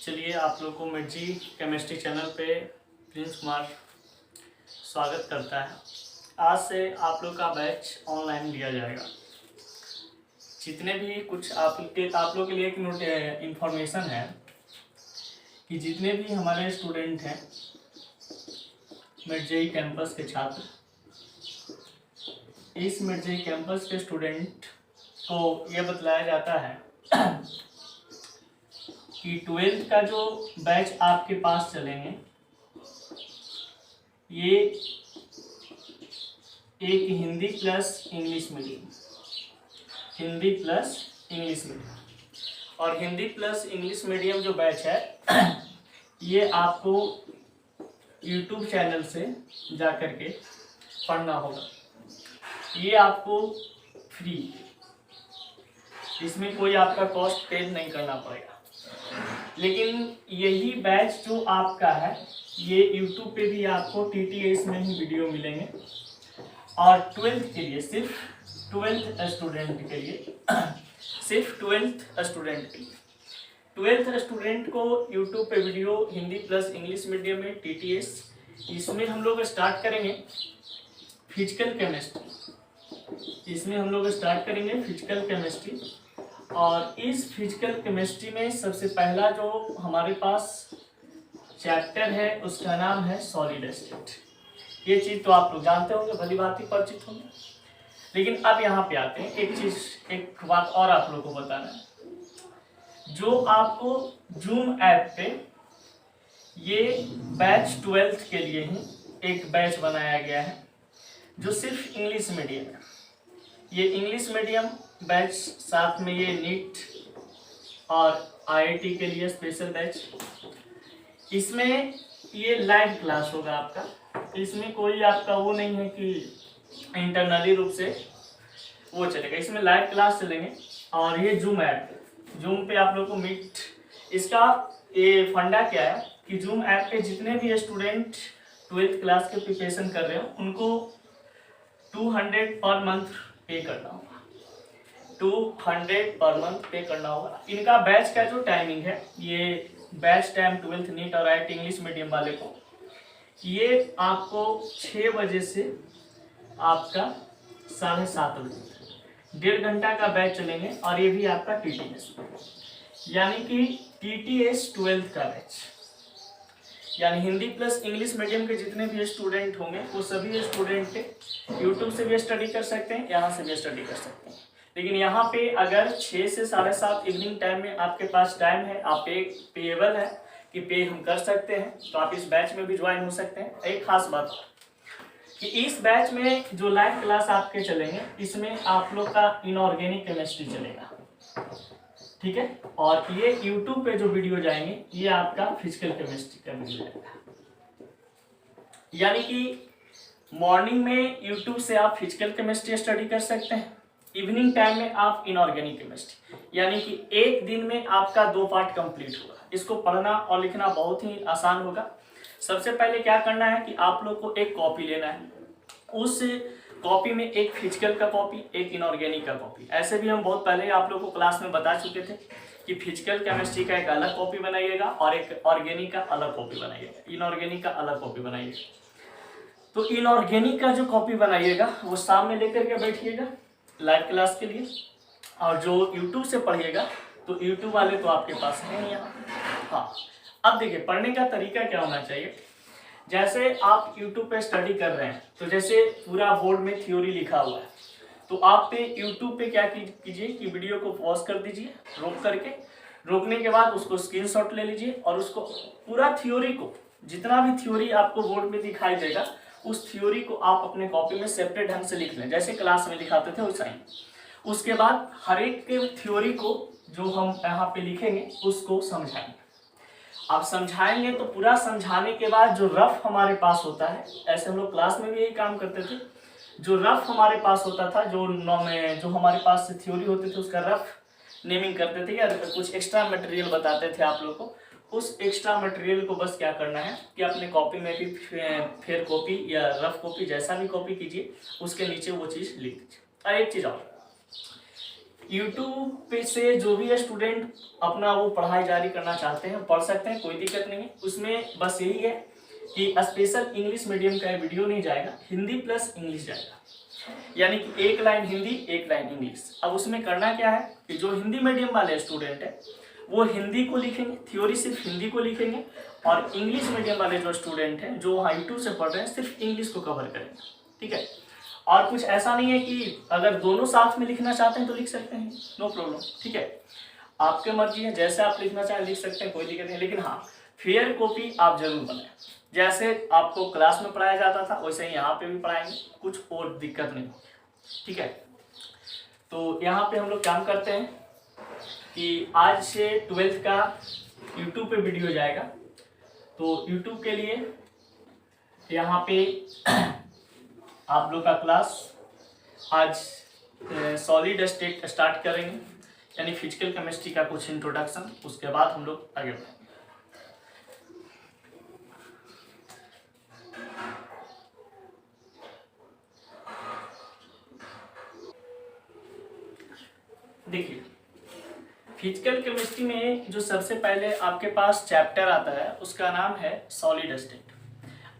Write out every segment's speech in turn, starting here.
चलिए आप लोग को मिर्जी केमिस्ट्री चैनल पे प्रिंस कुमार स्वागत करता है। आज से आप लोग का बैच ऑनलाइन लिया जाएगा। जितने भी कुछ आप लोग के लिए एक इन्फॉर्मेशन है कि जितने भी हमारे स्टूडेंट हैं मिर्जी कैंपस के छात्र, इस मिर्जी कैंपस के स्टूडेंट को ये बतलाया जाता है कि 12th का जो बैच आपके पास चलेंगे ये एक Hindi plus English medium, Hindi plus English medium और हिंदी प्लस इंग्लिश मीडियम जो बैच है ये आपको YouTube चैनल से जा कर के पढ़ना होगा। ये आपको फ्री, इसमें कोई आपका कॉस्ट पे नहीं करना पड़ेगा। लेकिन यही बैच जो आपका है ये YouTube पे भी आपको TTS में ही वीडियो मिलेंगे और 12th के लिए सिर्फ 12th स्टूडेंट के लिए सिर्फ 12th स्टूडेंट के लिए 12th स्टूडेंट को YouTube पे video Hindi plus English medium में TTS, इसमें हम लोग स्टार्ट करेंगे फिजिकल केमिस्ट्री। इसमें हम लोग स्टार्ट करेंगे फिजिकल केमिस्ट्री और इस फिजिकल केमिस्ट्री में सबसे पहला जो हमारे पास चैप्टर है उसका नाम है सॉलिड स्टेट। ये चीज़ तो आप लोग जानते होंगे, भली बात ही परिचित होंगे। लेकिन अब यहाँ पे आते हैं, एक बात और आप लोगों को बताना है। जो आपको जूम ऐप पे ये बैच 12th के लिए ही एक बैच बनाया गया है जो सिर्फ इंग्लिश मीडियम है। ये इंग्लिश मीडियम बैच, साथ में ये नीट और IIT के लिए स्पेशल बैच। इसमें ये लाइव क्लास होगा आपका, इसमें कोई आपका वो नहीं है कि इंटरनली रूप से वो चलेगा, इसमें लाइव क्लास चलेंगे। और ये जूम ऐप, जूम पे आप लोग को मीट, इसका ये फंडा क्या है कि जूम ऐप पे जितने भी स्टूडेंट 12th क्लास के प्रिपरेशन कर रहे हो उनको 200 पर मंथ पे करना होगा, 200 पर मंथ पे करना होगा। इनका बैच का जो टाइमिंग है, ये बैच टाइम 12th नीट और IIT इंग्लिश मीडियम वाले को, ये आपको 6 बजे से आपका 7:30 बजे 1.5 घंटा का बैच चलेंगे और ये भी आपका TTS, यानी कि TTS 12th का बैच, यानी हिंदी प्लस इंग्लिश मीडियम के जितने भी स्टूडेंट होंगे वो सभी स्टूडेंट YouTube से भी स्टडी कर सकते हैं, यहाँ से भी स्टडी कर सकते हैं। लेकिन यहाँ पे अगर 6 से 7:30 इवनिंग टाइम में आपके पास टाइम है, आप पेएबल है कि पे हम कर सकते हैं, तो आप इस बैच में भी ज्वाइन हो सकते हैं। एक खास बात कि इस बैच में जो लाइव क्लास आपके चलेंगे इसमें आप लोग का इनऑर्गेनिक केमिस्ट्री चलेगा, ठीक है। और ये YouTube पे जो वीडियो जाएंगे ये आपका फिजिकल केमिस्ट्री का वीडियो जाएगा। यानी कि मॉर्निंग में YouTube से आप फिजिकल केमिस्ट्री स्टडी कर सकते हैं, इवनिंग टाइम में आप इनऑर्गेनिक केमिस्ट्री, यानी कि एक दिन में आपका 2 पार्ट कंप्लीट होगा। इसको पढ़ना और लिखना बहुत ही आसान होगा। सबसे पहले क्या करना है कि आप लोग को एक कॉपी लेना है, उस कॉपी में एक फिजिकल का कॉपी, एक इनऑर्गेनिक का कॉपी। ऐसे भी हम बहुत पहले आप लोग को क्लास में बता चुके थे कि फिजिकल केमिस्ट्री का एक अलग कॉपी बनाइएगा और एक ऑर्गेनिक का अलग कॉपी बनाइएगा, इनऑर्गेनिक का अलग कॉपी बनाइएगा। तो इनऑर्गेनिक का जो कॉपी बनाइएगा वो सामने लेकर के बैठिएगा लाइव क्लास के लिए, और जो YouTube से पढ़िएगा तो YouTube वाले तो आपके पास है यहाँ। हाँ, अब देखिए पढ़ने का तरीका क्या होना चाहिए। जैसे आप YouTube पे स्टडी कर रहे हैं तो जैसे पूरा बोर्ड में थ्योरी लिखा हुआ है, तो आप पे YouTube पे क्या कीजिए कि वीडियो को पॉज कर दीजिए, रोक करके, रोकने के बाद उसको स्क्रीनशॉट ले लीजिए और उसको पूरा थ्योरी को, जितना भी थ्योरी आपको बोर्ड में दिखाई देगा उस थ्योरी को आप अपने कॉपी में सेपरेट ढंग से लिख लें, जैसे क्लास में दिखाते थे वैसा ही। उसके बाद हर एक के थ्योरी को जो हम यहाँ पे लिखेंगे उसको समझाएंगे। आप समझाएंगे तो पूरा समझाने के बाद जो रफ हमारे पास होता है, ऐसे हम लोग क्लास में भी यही काम करते थे, जो रफ हमारे पास होता था, जो हमारे पास थ्योरी होते थे उसका रफ नेमिंग करते थे या कुछ एक्स्ट्रा मटेरियल बताते थे आप लोग को। उस एक्स्ट्रा मटेरियल को बस क्या करना है कि अपने कॉपी में भी फेयर कॉपी या रफ कॉपी जैसा भी कॉपी कीजिए, उसके नीचे वो चीज़ लिख दीजिए। और एक चीज़ और, यूट्यूब पे से जो भी स्टूडेंट अपना वो पढ़ाई जारी करना चाहते हैं पढ़ सकते हैं, कोई दिक्कत नहीं है उसमें। बस यही है कि स्पेशल इंग्लिश मीडियम का वीडियो नहीं जाएगा, हिंदी प्लस इंग्लिश जाएगा, यानी कि एक लाइन हिंदी एक लाइन इंग्लिश। अब उसमें करना क्या है कि जो हिंदी मीडियम वाले स्टूडेंट हैं वो हिंदी को लिखेंगे, थ्योरी सिर्फ हिंदी को लिखेंगे, और इंग्लिश मीडियम वाले जो स्टूडेंट हैं जो वहाँ यूट्यूब से पढ़ रहे हैं सिर्फ इंग्लिश को कवर करेंगे, ठीक है। और कुछ ऐसा नहीं है कि अगर दोनों साथ में लिखना चाहते हैं तो लिख सकते हैं, नो प्रॉब्लम, ठीक है। आपके मर्जी है, जैसे आप लिखना चाहें लिख सकते हैं, कोई दिक्कत नहीं। लेकिन हाँ, फेयर कॉपी आप जरूर बनाएं, जैसे आपको क्लास में पढ़ाया जाता था वैसे ही यहाँ पे भी पढ़ाएंगे, कुछ और दिक्कत नहीं, ठीक है। तो यहाँ पे हम लोग काम करते हैं कि आज से 12th का यूट्यूब पे वीडियो जाएगा। तो यूट्यूब के लिए यहाँ पे आप लोग का क्लास आज सॉलिड स्टेट स्टार्ट करेंगे, यानी फिजिकल केमिस्ट्री का कुछ इंट्रोडक्शन, उसके बाद हम लोग आगे बढ़ेंगे। देखिए, फिजिकल केमिस्ट्री में जो सबसे पहले आपके पास चैप्टर आता है उसका नाम है सॉलिड स्टेट।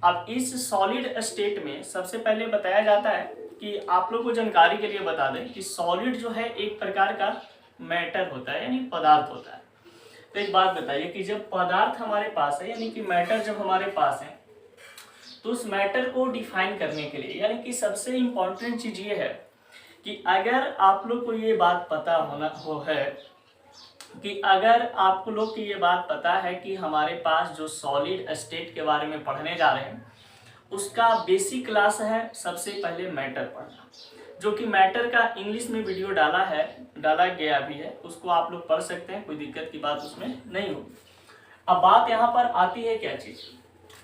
अब इस सॉलिड स्टेट में सबसे पहले बताया जाता है कि आप लोग को जानकारी के लिए बता दें कि सॉलिड जो है एक प्रकार का मैटर होता है, यानी पदार्थ होता है। तो एक बात बताइए कि जब पदार्थ हमारे पास है, यानी कि मैटर जब हमारे पास है, तो उस मैटर को डिफाइन करने के लिए, यानी कि सबसे इम्पोर्टेंट चीज ये है कि अगर आप लोग को ये बात पता होना हो है कि अगर आप लोग को ये बात पता है कि हमारे पास जो सॉलिड स्टेट के बारे में पढ़ने जा रहे हैं उसका बेसिक क्लास है सबसे पहले मैटर पढ़ना, जो कि मैटर का इंग्लिश में वीडियो डाला गया भी है, उसको आप लोग पढ़ सकते हैं, कोई दिक्कत की बात उसमें नहीं होगी। अब बात यहाँ पर आती है क्या चीज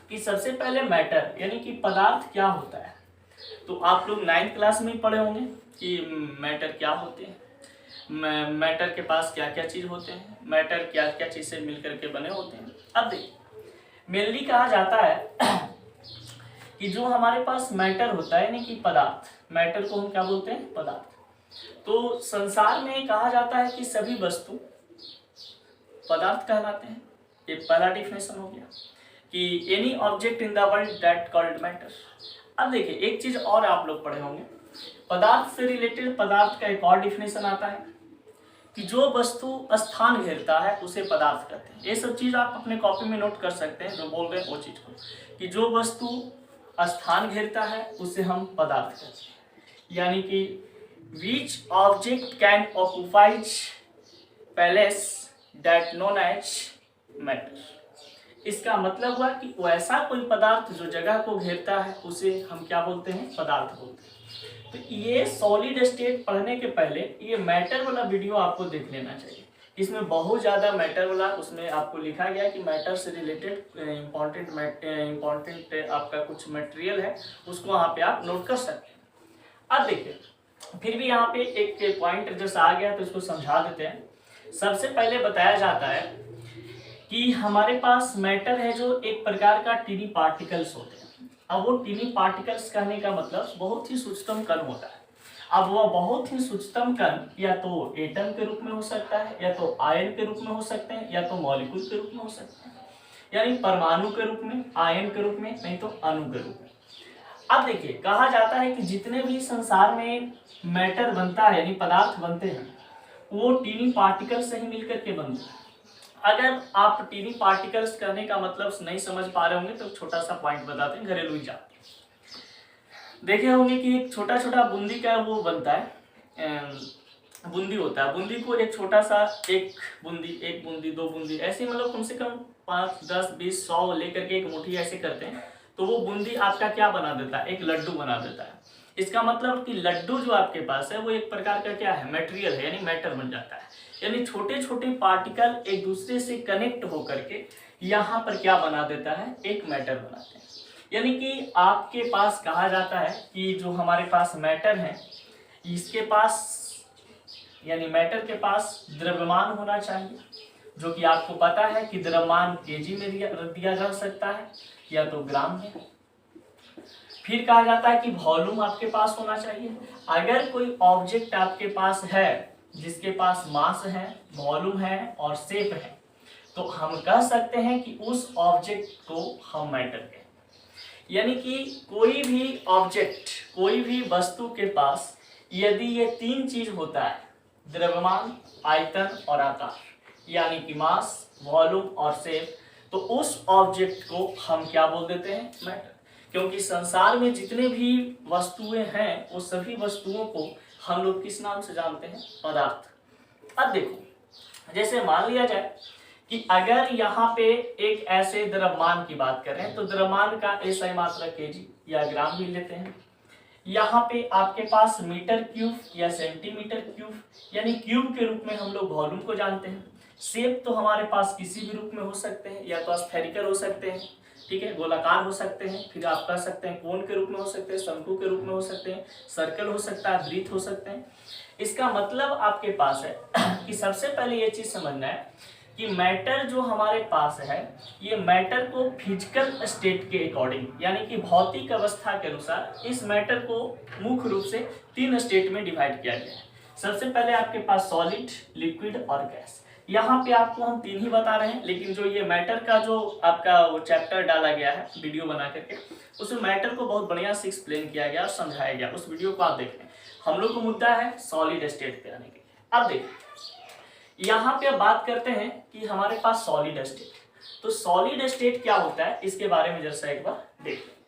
कि सबसे पहले मैटर यानी कि पदार्थ क्या होता है। तो आप लोग 9th क्लास में ही पढ़े होंगे कि मैटर क्या होते हैं, मैटर के पास क्या क्या चीज होते हैं, मैटर क्या क्या चीज से मिलकर के बने होते हैं। अब देखिए, मेनली कहा जाता है कि जो हमारे पास मैटर होता है यानी कि पदार्थ, मैटर को हम क्या बोलते हैं, पदार्थ। तो संसार में कहा जाता है कि सभी वस्तु पदार्थ कहलाते हैं। ये पहला डिफिनेशन हो गया कि any object in the world that called matter. अब देखिए, एक चीज और आप लोग पढ़े होंगे, पदार्थ से रिलेटेड पदार्थ का एक और डिफिनेशन आता है कि जो वस्तु स्थान घेरता है उसे पदार्थ कहते हैं। ये सब चीज आप अपने कॉपी में नोट कर सकते हैं, जो बोल रहे हैं वो चीज को, कि जो वस्तु स्थान घेरता है उसे हम पदार्थ कहते हैं। यानी कि which object can occupies place that known as matter. इसका मतलब हुआ कि वैसा कोई पदार्थ जो जगह को घेरता है उसे हम क्या बोलते हैं, पदार्थ बोलते हैं। तो ये सॉलिड स्टेट पढ़ने के पहले ये मैटर वाला वीडियो आपको देख लेना चाहिए। इसमें बहुत ज़्यादा मैटर वाला उसमें आपको लिखा गया है कि मैटर से रिलेटेड इम्पॉर्टेंट आपका कुछ मटेरियल है, उसको वहाँ पे आप नोट कर सकते हैं। अब देखिए, फिर भी यहाँ पे एक पॉइंट जैसा आ गया तो इसको समझा देते हैं। सबसे पहले बताया जाता है कि हमारे पास मैटर है जो एक प्रकार का टीनी पार्टिकल्स होते हैं। अब वो टीनी पार्टिकल्स कहने का मतलब बहुत ही सूक्ष्म कण होता है। अब वह बहुत ही सूक्ष्म कण या तो एटम के रूप में हो सकता है, या तो आयन के रूप में हो सकते हैं, या तो मॉलिक्यूल के रूप में हो सकते हैं, यानी परमाणु के रूप में, आयन के रूप में, नहीं तो अणु के रूप में। अब देखिए, कहा जाता है कि जितने भी संसार में मैटर बनता है यानी पदार्थ बनते हैं वो टीनी पार्टिकल से ही मिलकर के बनते हैं। अगर आप टीनी पार्टिकल्स करने का मतलब नहीं समझ पा रहे होंगे तो छोटा सा पॉइंट बताते हैं, घरेलू ही जाते हैं। देखे होंगे कि एक छोटा छोटा बूंदी का वो बनता है, बूंदी होता है, बूंदी को एक छोटा सा एक बूंदी 2 बूंदी ऐसे मतलब कम से कम 5, 10, 20, 100 लेकर के एक मुट्ठी ऐसे करते हैं तो वो बूंदी आपका क्या बना देता है, एक लड्डू बना देता है। इसका मतलब कि लड्डू जो आपके पास है वो एक प्रकार का क्या है, मटेरियल है, यानी मैटर बन जाता है। यानी छोटे छोटे पार्टिकल एक दूसरे से कनेक्ट होकर के यहाँ पर क्या बना देता है, एक मैटर बनाते हैं। यानी कि आपके पास कहा जाता है कि जो हमारे पास मैटर है इसके पास यानी मैटर के पास द्रव्यमान होना चाहिए, जो कि आपको पता है कि द्रव्यमान केजी में दिया जा सकता है या तो ग्राम में। फिर कहा जाता है कि वॉल्यूम आपके पास होना चाहिए। अगर कोई ऑब्जेक्ट आपके पास है जिसके पास मास है, वॉल्यूम है और शेप है, तो हम कह सकते हैं कि उस ऑब्जेक्ट को हम मैटर कहें। यानी कि कोई भी ऑब्जेक्ट, कोई भी वस्तु के पास यदि ये तीन चीज होता है, द्रव्यमान, आयतन और आकार, यानी कि मास, वॉल्यूम और शेप, तो उस ऑब्जेक्ट को हम क्या बोल देते हैं? मैटर। क्योंकि संसार में जितने भी वस्तुएं हैं वो सभी वस्तुओं को हम लोग किस नाम से जानते हैं? पदार्थ। अब देखो, जैसे मान लिया जाए कि अगर यहाँ पे एक ऐसे द्रव्यमान की बात करें तो द्रव्यमान का SI मात्रा केजी या ग्राम भी लेते हैं। यहाँ पे आपके पास मीटर क्यूब या सेंटीमीटर क्यूब, यानी क्यूब के रूप में हम लोग वॉल्यूम को जानते हैं। शेप तो हमारे पास किसी भी रूप में हो सकते हैं, या तो स्फेरिकल हो सकते हैं, ठीक है, गोलाकार हो सकते हैं, फिर आप कह सकते हैं कोन के रूप में हो सकते हैं, शंकु के रूप में हो सकते हैं, सर्कल हो सकता है, वृत्त हो सकते हैं। इसका मतलब आपके पास है कि सबसे पहले ये चीज समझना है कि मैटर जो हमारे पास है, ये मैटर को फिजिकल स्टेट के अकॉर्डिंग, यानी कि भौतिक अवस्था के अनुसार इस मैटर को मुख्य रूप से तीन स्टेट में डिवाइड किया गया है। सबसे पहले आपके पास सॉलिड, लिक्विड और गैस। यहाँ पे आपको हम तीन ही बता रहे हैं, लेकिन जो ये मैटर का जो आपका वो चैप्टर डाला गया है वीडियो बना करके, उसमें मैटर को बहुत बढ़िया से एक्सप्लेन किया गया और समझाया गया। उस वीडियो को आप देख लें। हम लोग को मुद्दा है सॉलिड स्टेट पे आने के। अब देखिए, यहाँ पे अब बात करते हैं कि हमारे पास सॉलिड स्टेट, तो सॉलिड स्टेट क्या होता है इसके बारे में जरा एक बार देखते हैं।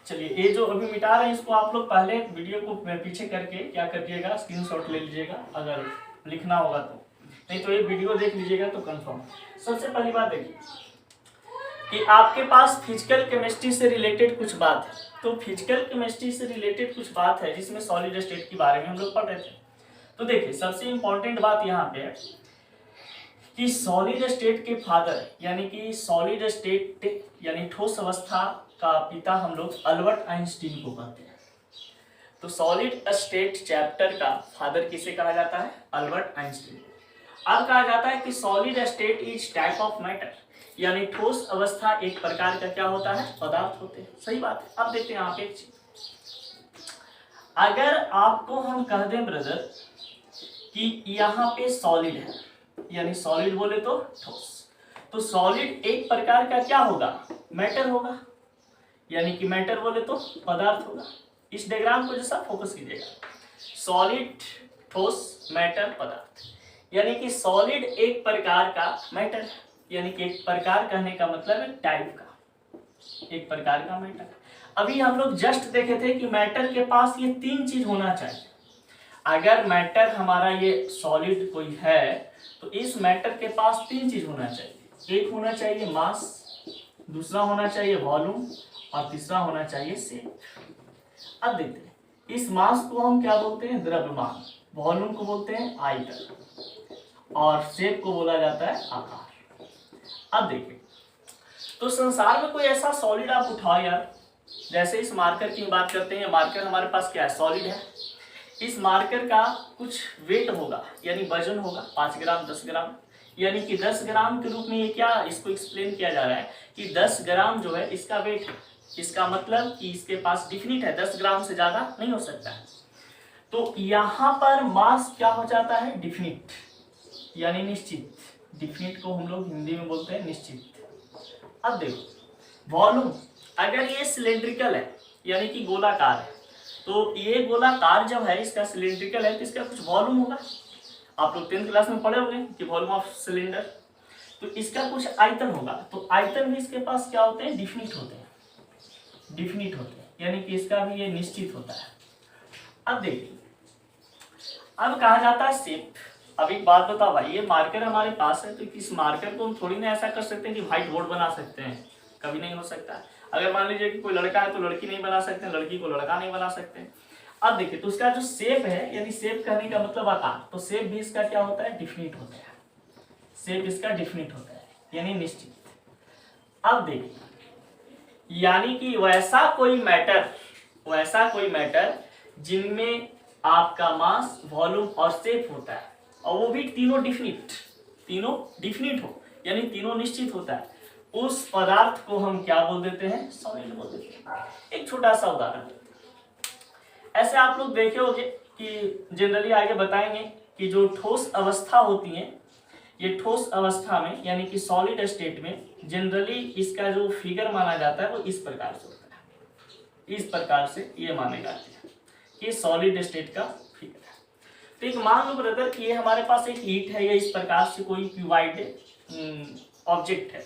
चलिए, ये जो अभी मिटा रहे हैं इसको आप लोग पहले वीडियो को पीछे करके क्या करिएगा, स्क्रीनशॉट ले लीजिएगा, अगर लिखना होगा तो, नहीं तो ये वीडियो देख लीजिएगा तो कंफर्म। सबसे पहली बात देखिए कि आपके पास फिजिकल केमिस्ट्री से रिलेटेड कुछ बात है, तो फिजिकल केमिस्ट्री से रिलेटेड कुछ बात है जिसमें सॉलिड स्टेट के बारे में हम लोग पढ़ रहे थे। तो देखिए, सबसे इंपॉर्टेंट बात यहाँ पे है कि सॉलिड स्टेट के फादर, यानी कि सॉलिड स्टेट यानी ठोस अवस्था का पिता हम लोग अल्बर्ट आइंस्टीन को कहते हैं। तो सॉलिड स्टेट चैप्टर का फादर किसे कहा जाता है? Albert Einstein. अब कहा जाता है कि solid state is type of matter, यानी ठोस अवस्था एक प्रकार का क्या होता है? पदार्थ होते हैं। सही बात है। अब देखते हैं यहाँ पे एक चीज, अगर आपको हम कह दें ब्रदर कि यहाँ पे सॉलिड है, यानी सॉलिड बोले तो ठोस, तो सॉलिड एक प्रकार का क्या होगा? मैटर होगा, यानी कि मैटर बोले तो पदार्थ होगा। इस डायग्राम को जैसा फोकस कीजिएगा, सॉलिड, ठोस, मैटर, पदार्थ, यानी कि सॉलिड एक प्रकार का मैटर है, यानी कि एक प्रकार कहने का मतलब है टाइप का, एक प्रकार का मैटर। अभी हम लोग जस्ट देखे थे कि मैटर के पास ये तीन चीज होना चाहिए। अगर मैटर हमारा ये सॉलिड कोई है तो इस मैटर के पास तीन चीज होना चाहिए। एक होना चाहिए मास, दूसरा होना चाहिए वॉल्यूम और तीसरा होना चाहिए शेप। अब देखते हैं, इस मास को हम क्या बोलते हैं? द्रव्यमान। वॉल्यूम को बोलते हैं आयतन और शेप को बोला जाता है आकार। अब देखिए, तो संसार में कोई ऐसा सॉलिड आप उठाओ यार, जैसे इस मार्कर की बात करते हैं, मार्कर हमारे पास क्या है? सॉलिड है। इस मार्कर का कुछ वेट होगा, यानी वजन होगा 5 ग्राम, 10 ग्राम, यानी कि 10 ग्राम के रूप में ये क्या इसको एक्सप्लेन किया जा रहा है कि 10 ग्राम जो है इसका वेट है। इसका मतलब कि इसके पास डिफिनिट है, 10 ग्राम से ज्यादा नहीं हो सकता है। तो यहाँ पर मास क्या हो जाता है? डिफिनिट, यानी निश्चित। डिफिनिट को हम लोग हिंदी में बोलते हैं निश्चित। अब देखो, वॉल्यूम, अगर ये सिलेंड्रिकल है यानी कि गोलाकार है, तो ये गोलाकार जब है, इसका सिलेंड्रिकल है, तो इसका कुछ वॉल्यूम होगा। आप लोग 10th क्लास में पढ़े होंगे कि वॉल्यूम ऑफ सिलेंडर, तो इसका कुछ आयतन होगा। तो आयतन भी इसके पास क्या होते हैं? डिफिनिट होते हैं, डिफिनिट होते हैं, यानी कि इसका भी ये निश्चित होता है। अब देखिए, अब कहा जाता है शेप। अब एक बात बताओ भाई, ये मार्कर हमारे पास है, तो इस मार्कर को हम थोड़ी ना ऐसा कर सकते हैं कि व्हाइट बोर्ड बना सकते हैं, कभी नहीं हो सकता। अगर मान लीजिए कि कोई लड़का है तो लड़की नहीं बना सकते, लड़की को लड़का नहीं बना सकते। अब देखिए, तो उसका जो शेप है, यानी शेप कहने का मतलब आकार, तो शेप भी इसका क्या होता है? डिफिनिट होता है। शेप इसका डिफिनिट होता है, यानी निश्चित। अब देखिए, यानी कि वैसा कोई मैटर जिनमें आपका मास, वॉल्यूम और शेप होता है, और वो भी तीनों डिफिनिट हो, यानी तीनों निश्चित होता है, उस पदार्थ को हम क्या बोल देते हैं, सॉलिड बोल देते हैं। एक छोटा सा उदाहरण, ऐसे आप लोग देखे होंगे कि जनरली आगे बताएंगे कि जो ठोस अवस्था होती है, ये ठोस अवस्था में यानी कि सॉलिड स्टेट में जनरली इसका जो फिगर माना जाता है वो इस प्रकार से होता है। इस प्रकार से ये माने जाते हैं कि सॉलिड स्टेट का फिगर है। तो एक मान लो ब्रदर कि ये हमारे पास एक ईंट है, या इस प्रकार से कोई क्यूबाइड ऑब्जेक्ट है।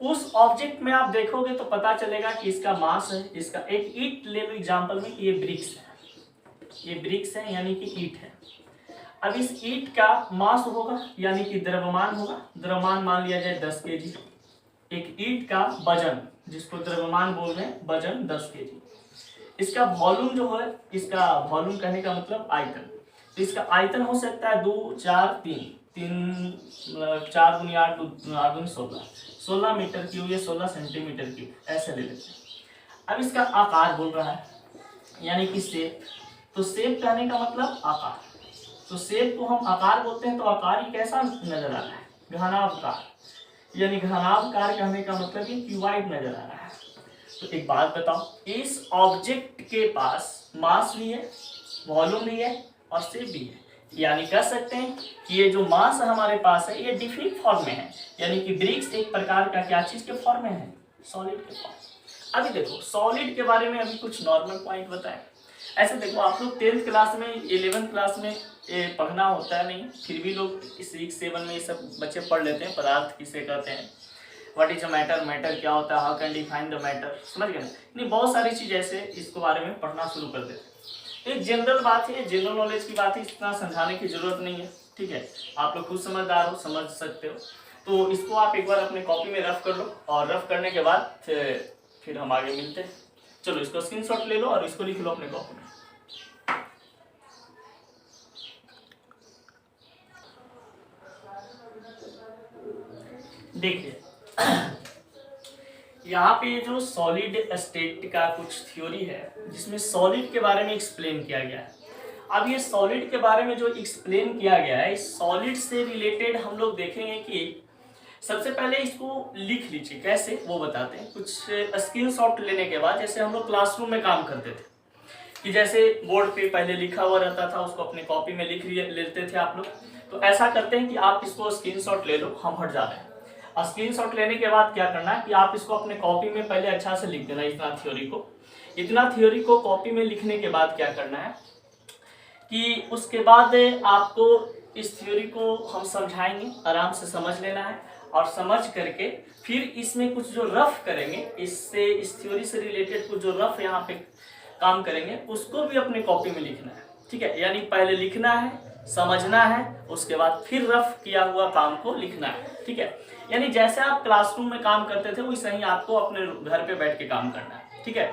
उस ऑब्जेक्ट में आप देखोगे तो पता चलेगा कि इसका मास है, इसका एक ईंट ले लो एग्जाम्पल में कि ये ब्रिक्स है, ये ब्रिक्स है यानी कि ईंट है। अब इस ईंट का मास होगा यानी कि द्रव्यमान होगा, द्रव्यमान मान लिया जाए 10 kg। एक ईंट का वजन, जिसको द्रव्यमान बोल रहे हैं, वजन 10 kg। इसका वॉल्यूम जो है, इसका वॉल्यूम कहने का मतलब आयतन, तो इसका आयतन हो सकता है 2 4 3 4 × 8 8 × 16 मीटर क्यूब या 16 सेंटीमीटर क्यूब, ऐसे ले लेते हैं। अब इसका आकार बोल रहा है यानी कि शेप, तो शेप कहने का मतलब आकार, तो शेप को हम आकार बोलते हैं। तो आकार ही कैसा नजर आ रहा है, घनाभकार, यानी घनाभकार कहने का मतलब ये क्यूबाइड नजर आ रहा है। तो एक बात बताओ, इस ऑब्जेक्ट के पास मास भी है, वॉल्यूम भी है और शेप भी है, यानी कह सकते हैं कि ये जो मास हमारे पास है ये डिफिनिट फॉर्म में है, यानी कि ब्रिक्स एक प्रकार का क्या चीज के फॉर्म में है, सॉलिड के फॉर्म। अभी देखो सॉलिड के बारे में अभी कुछ नॉर्मल पॉइंट बताएं। ऐसे देखो आप लोग 10th क्लास में 11th क्लास में ये पढ़ना होता है नहीं, फिर भी लोग 6 7 में ये सब बच्चे पढ़ लेते हैं। पदार्थ किसे कहते हैं, what is a matter, matter क्या होता है, how can define the matter, समझ गए ना। नहीं, बहुत सारी चीज ऐसे इसके बारे में पढ़ना शुरू कर देते हैं। एक जनरल बात है, जनरल नॉलेज की बात है, इतना समझाने की जरूरत नहीं है, ठीक है। आप लोग खुद समझदार हो, समझ सकते हो। तो इसको आप एक बार अपने कॉपी में रफ कर लो, और रफ करने के बाद फिर हम आगे मिलते हैं। चलो इसको स्क्रीनशॉट ले लो और इसको लिख लो अपने कॉपी में। देखिए यहाँ पे जो सॉलिड स्टेट का कुछ थ्योरी है, जिसमें सॉलिड के बारे में एक्सप्लेन किया गया है। अब ये सॉलिड के बारे में जो एक्सप्लेन किया गया है, इस सॉलिड से रिलेटेड हम लोग देखेंगे कि सबसे पहले इसको लिख लीजिए, कैसे वो बताते हैं। कुछ स्क्रीनशॉट लेने के बाद, जैसे हम लोग क्लासरूम में काम करते थे कि जैसे बोर्ड पे पहले लिखा हुआ रहता था, उसको अपने कॉपी में लिख लेते थे आप लोग। तो ऐसा करते हैं कि आप इसको स्क्रीनशॉट ले लो, हम हट जा रहे हैं। स्क्रीनशॉट लेने के बाद क्या करना है कि आप इसको अपने कॉपी में पहले अच्छा से लिख देना, इतना थ्योरी को कॉपी में लिखने के बाद क्या करना है कि उसके बाद आपको इस थ्योरी को हम समझाएंगे, आराम से समझ लेना है, और समझ करके फिर इसमें कुछ जो रफ करेंगे, इससे इस थ्योरी से रिलेटेड कुछ जो रफ यहाँ पे काम करेंगे, उसको भी अपने कॉपी में लिखना है, ठीक है। यानी पहले लिखना है, समझना है, उसके बाद फिर रफ किया हुआ काम को लिखना है, ठीक है। यानी जैसे आप क्लासरूम में काम करते थे वैसे ही आपको अपने घर पे बैठ के काम करना है, ठीक है।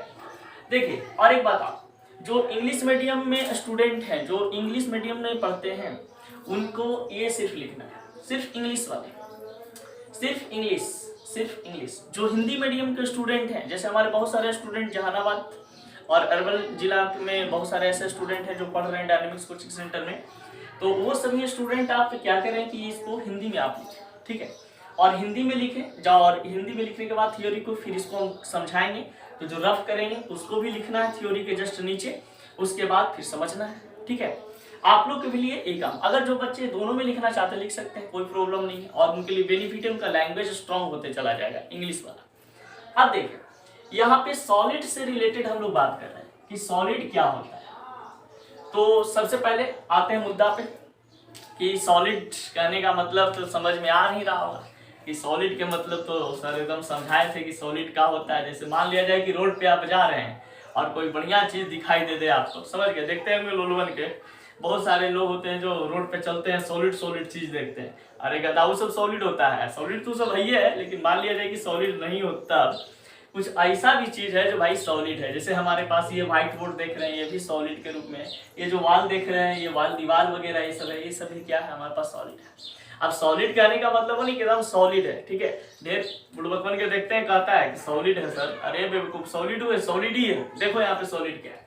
देखिए और एक बात, आप जो इंग्लिश मीडियम में स्टूडेंट हैं, जो इंग्लिश मीडियम में पढ़ते हैं, उनको ये सिर्फ लिखना है, सिर्फ इंग्लिश वाले, सिर्फ इंग्लिश। जो हिंदी मीडियम के स्टूडेंट हैं, जैसे हमारे बहुत सारे स्टूडेंट जहानाबाद और अरवल जिला में बहुत सारे ऐसे स्टूडेंट हैं जो पढ़ रहे हैं डायनेमिक्स कोचिंग सेंटर में, तो वो सभी स्टूडेंट आप क्या करें कि इसको हिंदी में आप लिखें, ठीक है। और हिंदी में लिखें जाओ, और हिंदी में लिखने के बाद थ्योरी को फिर इसको हम समझाएंगे, तो जो रफ करेंगे उसको भी लिखना है थ्योरी के जस्ट नीचे, उसके बाद फिर समझना है, ठीक है। आप लोग के लिए एक काम, अगर जो बच्चे दोनों में लिखना चाहते हैं लिख सकते हैं, कोई प्रॉब्लम नहीं है, और उनके लिए बेनिफिट है, उनका लैंग्वेज स्ट्रांग होते चला जाएगा इंग्लिश वाला। अब देखिए यहाँ पे सॉलिड से रिलेटेड हम लोग बात कर रहे हैं कि सॉलिड क्या होता है। तो सबसे पहले आते हैं मुद्दा पे कि सॉलिड कहने का मतलब तो समझ में आ नहीं रहा होगा कि सॉलिड के मतलब तो सर एकदम समझाए थे कि सॉलिड क्या होता है। जैसे मान लिया जाए कि रोड पे आप जा रहे हैं और कोई बढ़िया चीज दिखाई दे दे आपको, समझ गए, देखते होंगे लोलवन के बहुत सारे लोग होते हैं जो रोड पे चलते हैं, सॉलिड चीज देखते हैं, अरे गदा वो सब सॉलिड होता है, सॉलिड तो सब है, लेकिन मान लिया जाए कि सॉलिड नहीं होता, कुछ ऐसा भी चीज है जो भाई सॉलिड है। जैसे हमारे पास ये व्हाइट बोर्ड देख रहे हैं, ये भी सॉलिड के रूप में है। ये जो वॉल देख रहे हैं, ये वॉल दीवार वगैरह ये सब है, ये सब भी क्या है, हमारे पास सॉलिड है। अब सॉलिड कहने का मतलब वो नहीं कि एकदम सॉलिड है, ठीक है। ढेर बुड़बक बन के देखते हैं, कहता है कि सॉलिड है सर, अरे बेवकूफ सॉलिड हुए, सॉलिड ही है, देखो यहाँ पे सॉलिड क्या है।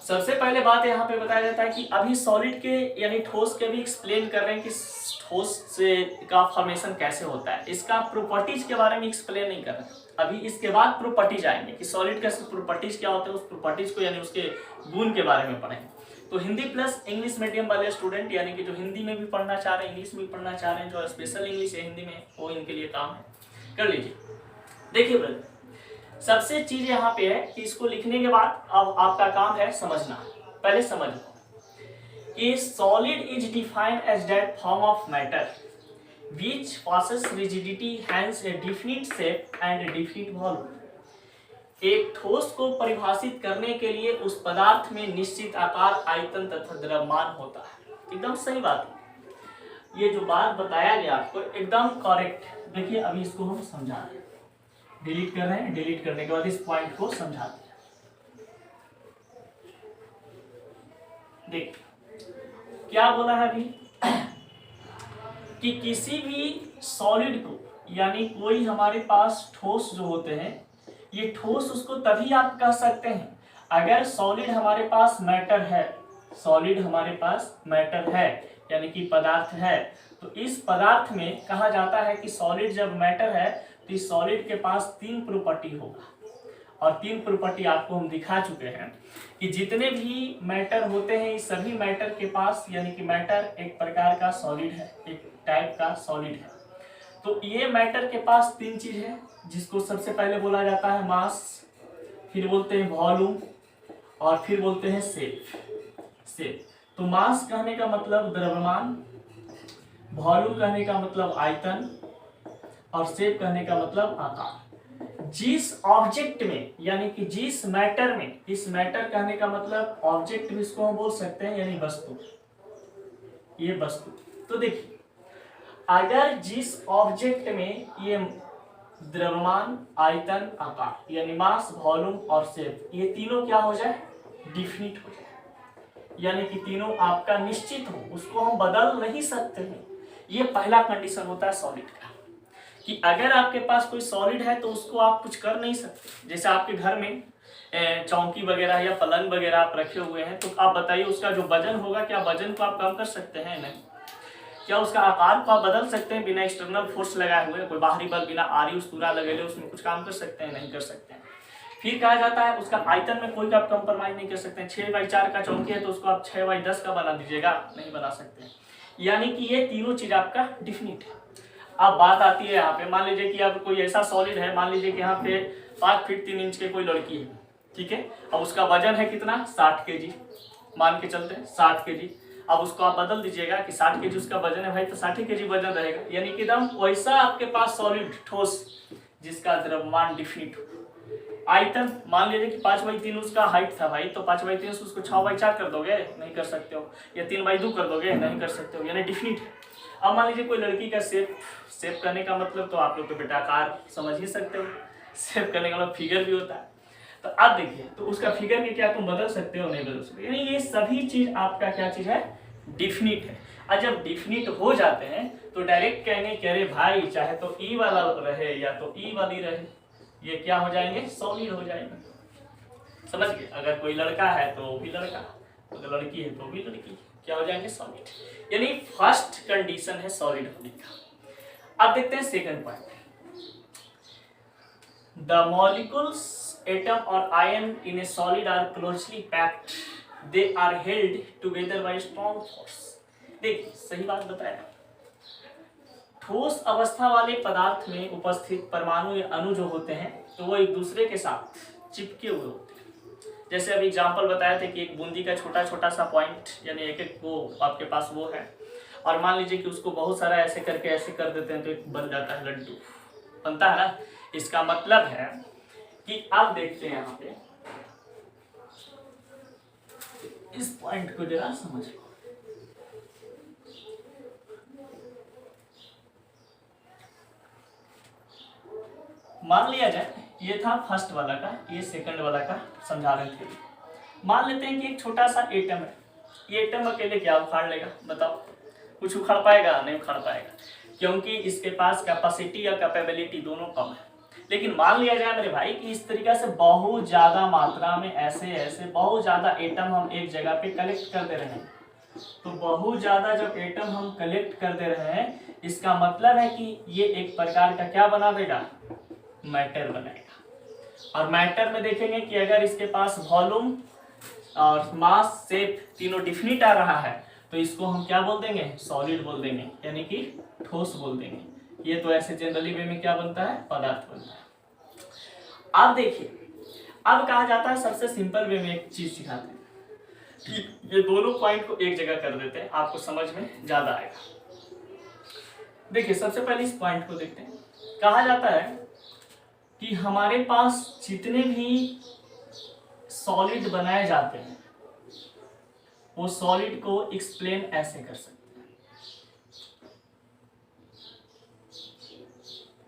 सबसे पहले बात यहाँ पे बताया जाता है कि अभी सॉलिड के यानी ठोस के भी एक्सप्लेन कर रहे हैं कि ठोस से का फॉर्मेशन कैसे होता है, इसका प्रॉपर्टीज के बारे में एक्सप्लेन नहीं कर रहे हैं। अभी इसके बाद प्रॉपर्टीज आएंगे कि सॉलिड का प्रॉपर्टीज क्या होता है, उस प्रॉपर्टीज को यानी उसके गुण के बारे में पढ़ेंगे। तो हिंदी प्लस इंग्लिश मीडियम वाले स्टूडेंट यानी कि जो हिंदी में भी पढ़ना चाह रहे हैं, इंग्लिश में भी पढ़ना चाह रहे हैं, जो स्पेशल इंग्लिश है हिंदी में, वो इनके लिए काम है, कर लीजिए। देखिए ब्रदर, सबसे चीज यहाँ पे है कि इसको लिखने के बाद अब आपका काम है समझना। पहले समझ लो कि solid is defined as that form of matter which possesses rigidity, hence a definite shape and a definite volume। एक ठोस को परिभाषित करने के लिए उस पदार्थ में निश्चित आकार, आयतन तथा द्रव्यमान होता है। एकदम सही बात है, ये जो बात बताया गया आपको एकदम करेक्ट। देखिए अभी इसको हम समझा रहे हैं, डिलीट कर रहे हैं, डिलीट करने के बाद इस पॉइंट को समझाते हैं। देख क्या बोला है अभी कि किसी भी सॉलिड को यानी कोई हमारे पास ठोस जो होते हैं, ये ठोस उसको तभी आप कह सकते हैं अगर सॉलिड हमारे पास मैटर है, सॉलिड हमारे पास मैटर है यानी कि पदार्थ है। तो इस पदार्थ में कहा जाता है कि सॉलिड जब मैटर है तो इस सॉलिड के पास 3 प्रॉपर्टी होगा, और 3 प्रॉपर्टी आपको हम दिखा चुके हैं कि जितने भी मैटर होते हैं इस सभी मैटर के पास यानी कि मैटर एक प्रकार का सॉलिड है, एक टाइप का सॉलिड है। तो ये मैटर के पास 3 चीज है, जिसको सबसे पहले बोला जाता है मास, फिर बोलते हैं वॉल्यूम और फिर बोलते हैं शेप। तो मास कहने का मतलब द्रव्यमान, वॉल्यूम कहने का मतलब आयतन और शेप कहने का मतलब आकार। जिस ऑब्जेक्ट में यानी कि जिस मैटर में, इस मैटर कहने का मतलब ऑब्जेक्ट भी इसको हम बोल सकते हैं यानी वस्तु, ये वस्तु। तो देखिए अगर जिस ऑब्जेक्ट में ये द्रव्यमान, आयतन, आकार यानी मास, वॉल्यूम और शेप, ये तीनों क्या हो जाए, डिफिनिट हो जाए, यानी कि तीनों आपका निश्चित हो, उसको हम बदल नहीं सकते हैं। ये पहला कंडीशन होता है सॉलिड का कि अगर आपके पास कोई सॉलिड है तो उसको आप कुछ कर नहीं सकते। जैसे आपके घर में चौकी वगैरह या पलंग वगैरह आप रखे हुए हैं, तो आप बताइए उसका जो वजन होगा, क्या वजन को आप कम कर सकते हैं? नहीं। क्या उसका आकार को आप बदल सकते हैं बिना एक्सटर्नल फोर्स लगाए हुए? कोई बाहरी बल बिना आरी उस्तूरा लगे उसमें कुछ काम कर सकते हैं? नहीं कर सकते हैं। फिर कहा जाता है उसका आयतन में कोई आप कंप्रोमाइज नहीं कर सकते हैं। 6x4 का चौकी है तो उसको आप 6x10 का बना दीजिएगा, नहीं बना सकते। यानी कि ये तीनों चीज आपका डिफिनिट है। अब बात आती है यहाँ पे, मान लीजिए कि अब कोई ऐसा सॉलिड है, मान लीजिए कि यहाँ पे 5 फीट 3 इंच के कोई लड़की है, ठीक है। अब उसका वजन है कितना, 60 kg, मान के चलते हैं 60 kg। अब उसको आप बदल दीजिएगा कि 60 kg उसका वजन है भाई, तो 60 kg वजन रहेगा। यानी कि एकदम वैसा आपके पास सॉलिड ठोस जिसका द्रव्यमान डिफिनिट हो। आयतन मान लीजिए कि 5/3 उसका हाइट था भाई, तो 5/3 से उसको 6/4 कर दोगे, नहीं कर सकते हो। या 3/2 कर दोगे, नहीं कर सकते हो, यानी डिफिनिट है। अब मान लीजिए कोई लड़की का शेप करने का मतलब तो आप लोग तो बेटा आकार समझ ही सकते हो, शेप करने का मतलब फिगर भी होता है। तो अब देखिए, तो उसका फिगर के क्या तुम बदल सकते हो? नहीं बदल सकते। यानी ये सभी चीज आपका क्या चीज है, डिफिनिट है। और जब डिफिनिट हो जाते हैं तो डायरेक्ट कहेंगे कि अरे भाई चाहे तो ई वाला रहे या तो ई वाली रहे, ये क्या हो जाएंगे, सॉलिड हो जाएंगे। समझ गए? अगर कोई लड़का है तो वो भी लड़का, अगर लड़की है तो भी लड़की, क्या हो जाएंगे, सॉलिड। यानी फर्स्ट कंडीशन है सॉलिड होने का। अब देखते हैं second point. The molecules, atom और ion in a solid are closely packed, they are held together by strong force. देखिए सही बात बताया, ठोस अवस्था वाले पदार्थ में उपस्थित परमाणु या अणु जो होते हैं तो वो एक दूसरे के साथ चिपके हुए होते हैं। जैसे अभी एग्जांपल बताया था कि एक बूंदी का छोटा छोटा सा पॉइंट यानी एक वो आपके पास वो है, और मान लीजिए कि उसको बहुत सारा ऐसे करके ऐसे कर देते हैं तो एक बन जाता है लड्डू, बनता है ना। इसका मतलब है कि आप देखते हैं यहाँ पे इस पॉइंट को जरा समझ लो। मान लिया जाए ये था फर्स्ट वाला का, ये सेकंड वाला का समझा रहे थे। मान लेते हैं कि एक छोटा सा एटम है, ये एटम अकेले क्या उखाड़ लेगा, बताओ? कुछ उखाड़ पाएगा? नहीं उखाड़ पाएगा, क्योंकि इसके पास कैपेसिटी या कैपेबिलिटी दोनों कम है। लेकिन मान लिया जाए मेरे भाई कि इस तरीका से बहुत ज्यादा मात्रा में ऐसे बहुत ज्यादा एटम हम एक जगह पे कलेक्ट कर दे रहे हैं, तो बहुत ज्यादा जब एटम हम कलेक्ट कर दे रहे हैं, इसका मतलब है कि ये एक प्रकार का क्या बना देगा, मैटर बनाएगा। और मैटर में देखेंगे कि अगर इसके पास वॉल्यूम और मास शेप तीनों डिफिनिट आ रहा है तो इसको हम क्या बोल देंगे, सॉलिड बोल देंगे, यानी कि ठोस बोल देंगे। ये तो ऐसे जनरली वे में क्या बनता है, पदार्थ बनता है। अब देखिए, अब कहा जाता है सबसे सिंपल वे में एक चीज सिखाते हैं, ठीक, ये दोनों पॉइंट को एक जगह कर देते हैं, आपको समझ में ज्यादा आएगा। देखिए सबसे पहले इस पॉइंट को देखते हैं। कहा जाता है कि हमारे पास जितने भी सॉलिड बनाए जाते हैं वो सॉलिड को एक्सप्लेन ऐसे कर सकते हैं।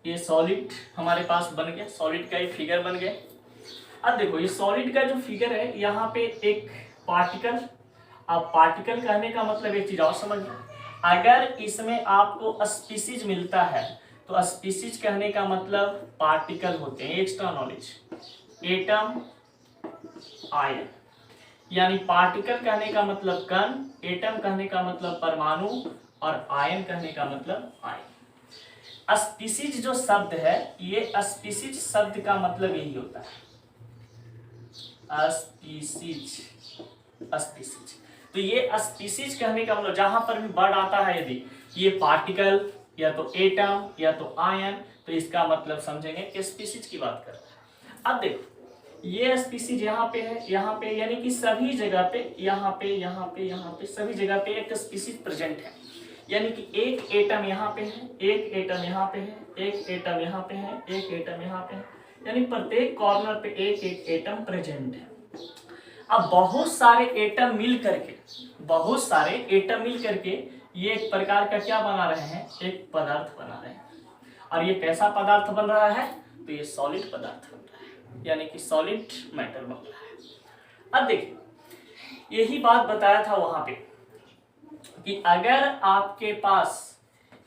ये सॉलिड हमारे पास बन गया, सॉलिड का एक फिगर बन गया। अब देखो ये सॉलिड का जो फिगर है, यहाँ पे एक पार्टिकल, अब पार्टिकल कहने का मतलब एक चीज और समझिए, अगर इसमें आपको स्पीसीज मिलता है तो स्पीसीज कहने का मतलब पार्टिकल होते हैं। एक्स्ट्रा नॉलेज, एटम आयन, यानी पार्टिकल कहने का मतलब कण, एटम कहने का मतलब परमाणु और आयन कहने का मतलब आयन। स्पीसीज जो शब्द है, ये स्पीसीज शब्द का मतलब यही होता है, स्पीसीज। स्पीसीज तो ये स्पीसीज कहने का मतलब जहां पर भी वर्ड आता है, यदि ये पार्टिकल या तो एटम या तो आयन, तो इसका मतलब समझेंगे कि स्पीसीज की बात कर रहा है। अब देखो ये स्पीसीज यहाँ पे है, यहाँ पे, यानी कि सभी जगह पे, यहाँ पे, यहाँ पे, यहाँ पे, सभी जगह पे एक स्पीसीज प्रेजेंट है। यानी कि एक एटम यहाँ पे है, एक एटम यहाँ पे है, एक एटम यहाँ पे है, एक एटम यहाँ पे है, यानी प्रत्येक कॉर्नर पे एक एक एटम प्रेजेंट है। अब बहुत सारे एटम मिल करके ये एक प्रकार का क्या बना रहे हैं, एक पदार्थ बना रहे हैं। और ये कैसा पदार्थ बन रहा है, तो ये सॉलिड पदार्थ बन रहा है, यानी कि सॉलिड मैटर बन रहा है। अब देखिए यही बात बताया था वहां पे कि अगर आपके पास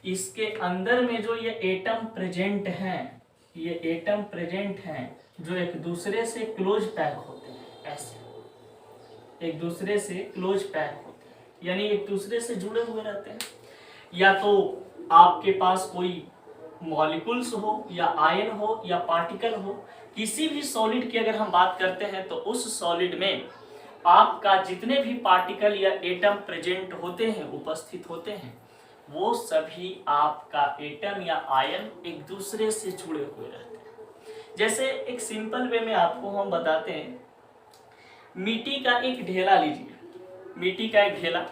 इसके अंदर में जो ये एटम प्रेजेंट हैं, ये एटम प्रेजेंट हैं जो एक दूसरे से क्लोज पैक होते हैं, ऐसे एक दूसरे से क्लोज पैक होते हैं, यानी एक दूसरे से जुड़े हुए रहते हैं। या तो आपके पास कोई मॉलिक्यूल्स हो या आयन हो या पार्टिकल हो, किसी भी सॉलिड की अगर हम बात करते हैं तो उस सॉलिड में आपका जितने भी पार्टिकल या एटम प्रेजेंट होते हैं, उपस्थित होते हैं, वो सभी आपका एटम या आयन एक दूसरे से जुड़े हुए रहते हैं। जैसे एक सिंपल वे में आपको हम बताते हैं, मिट्टी का एक ढेला लीजिए, मिट्टी का एक ढेला,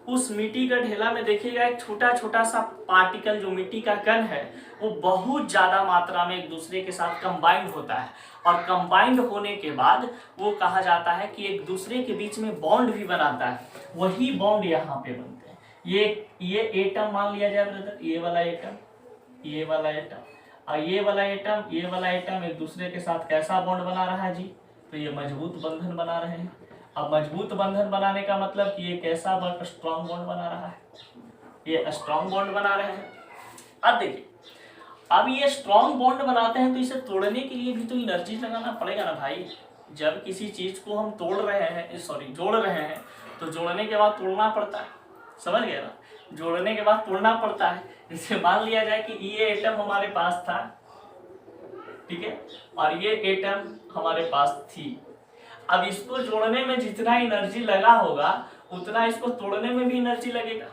उस मिट्टी का ढेला में देखिएगा एक छोटा छोटा सा पार्टिकल जो मिट्टी का कण है वो बहुत ज्यादा मात्रा में एक दूसरे के साथ कंबाइंड होता है, और कंबाइंड होने के बाद वो कहा जाता है कि एक दूसरे के बीच में बॉन्ड भी बनाता है। वही बॉन्ड यहाँ पे बनते हैं। ये एटम मान लिया जाए ब्रदर, ये वाला एटम, ये वाला एटम और ये वाला एटम, ये वाला एटम एक दूसरे के साथ कैसा बॉन्ड बना रहा है जी, तो ये मजबूत बंधन बना रहे हैं। अब मजबूत बंधन बनाने का मतलब कि ये कैसा स्ट्रॉन्ग बॉन्ड बना रहा है, ये स्ट्रॉन्ग बॉन्ड बना रहे हैं। अब देखिए, अब ये स्ट्रॉन्ग बॉन्ड बनाते हैं तो इसे तोड़ने के लिए भी तो एनर्जी लगाना पड़ेगा ना भाई। जब किसी चीज को हम जोड़ रहे हैं तो जोड़ने के बाद तोड़ना पड़ता है, समझ गए ना, जोड़ने के बाद तोड़ना पड़ता है। जैसे मान लिया जाए कि ये एटम हमारे पास था, ठीक है, और ये एटम हमारे पास थी। अब इसको जोड़ने में जितना एनर्जी लगा होगा उतना इसको तोड़ने में भी एनर्जी लगेगा।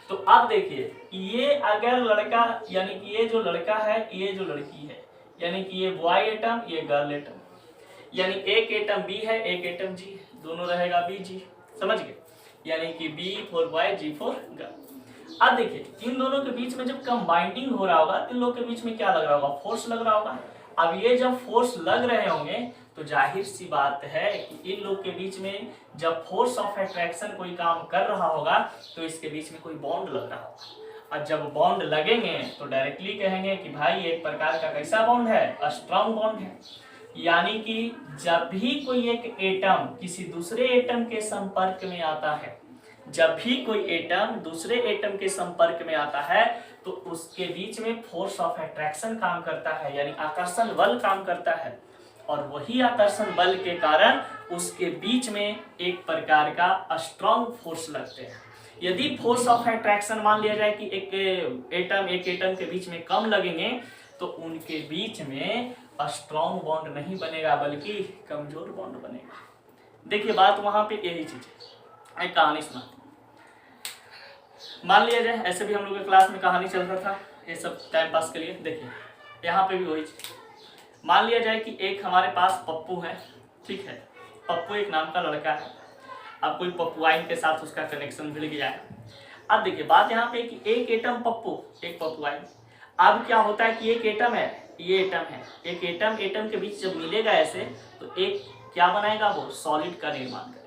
तो अब देखिए, ये अगर लड़का, यानी कि ये जो लड़का है, ये जो लड़की है, यानी कि ये बॉय एटम, ये गर्ल एटम, यानी एक एटम बी है, एक एटम जी है, दोनों रहेगा बी जी, समझ गए, यानी कि B for boy, G for girl. अब देखिए इन दोनों के बीच में जब कंबाइंडिंग हो रहा होगा, इन लोगों के बीच में क्या लग रहा होगा, फोर्स लग रहा होगा। अब ये जब फोर्स लग रहे होंगे तो जाहिर सी बात है कि इन लोग के बीच में जब फोर्स ऑफ अट्रैक्शन कोई काम कर रहा होगा तो इसके बीच में कोई बॉन्ड लग रहा होगा। और जब बॉन्ड लगेंगे तो डायरेक्टली कहेंगे कि भाई एक प्रकार का कैसा बॉन्ड है, स्ट्रॉन्ग बॉन्ड है। यानी कि जब भी कोई एक एटम किसी दूसरे एटम के संपर्क में आता है, जब भी कोई एटम दूसरे एटम के संपर्क में आता है तो उसके बीच में फोर्स ऑफ अट्रैक्शन काम करता है, यानी आकर्षण बल काम करता है, और वही आकर्षण बल के कारण उसके बीच में एक प्रकार का स्ट्रॉन्ग फोर्स लगते हैं। यदि फोर्स ऑफ अट्रैक्शन मान लिया जाए कि एक एटम के बीच में कम लगेंगे, तो उनके बीच में स्ट्रॉन्ग बॉन्ड नहीं बनेगा बल्कि कमजोर बॉन्ड बनेगा। देखिए बात वहां पे यही चीज है। एक कहानी सुना, मान लिया जाए, ऐसे भी हम लोग के क्लास में कहानी चल रहा था, ये सब टाइम पास के लिए। देखिए यहाँ पे भी वही चीज, मान लिया जाए कि एक हमारे पास पप्पू है, ठीक है, पप्पू एक नाम का लड़का है। अब कोई पप्पुआइन के साथ उसका कनेक्शन मिल गया है। अब देखिए बात यहाँ पे कि एक एटम पप्पू, एक पप्पुआइन। अब क्या होता है कि एक एटम है, ये एटम है, एक एटम के बीच जब मिलेगा ऐसे, तो एक क्या बनाएगा, वो सॉलिड का निर्माण करेगा।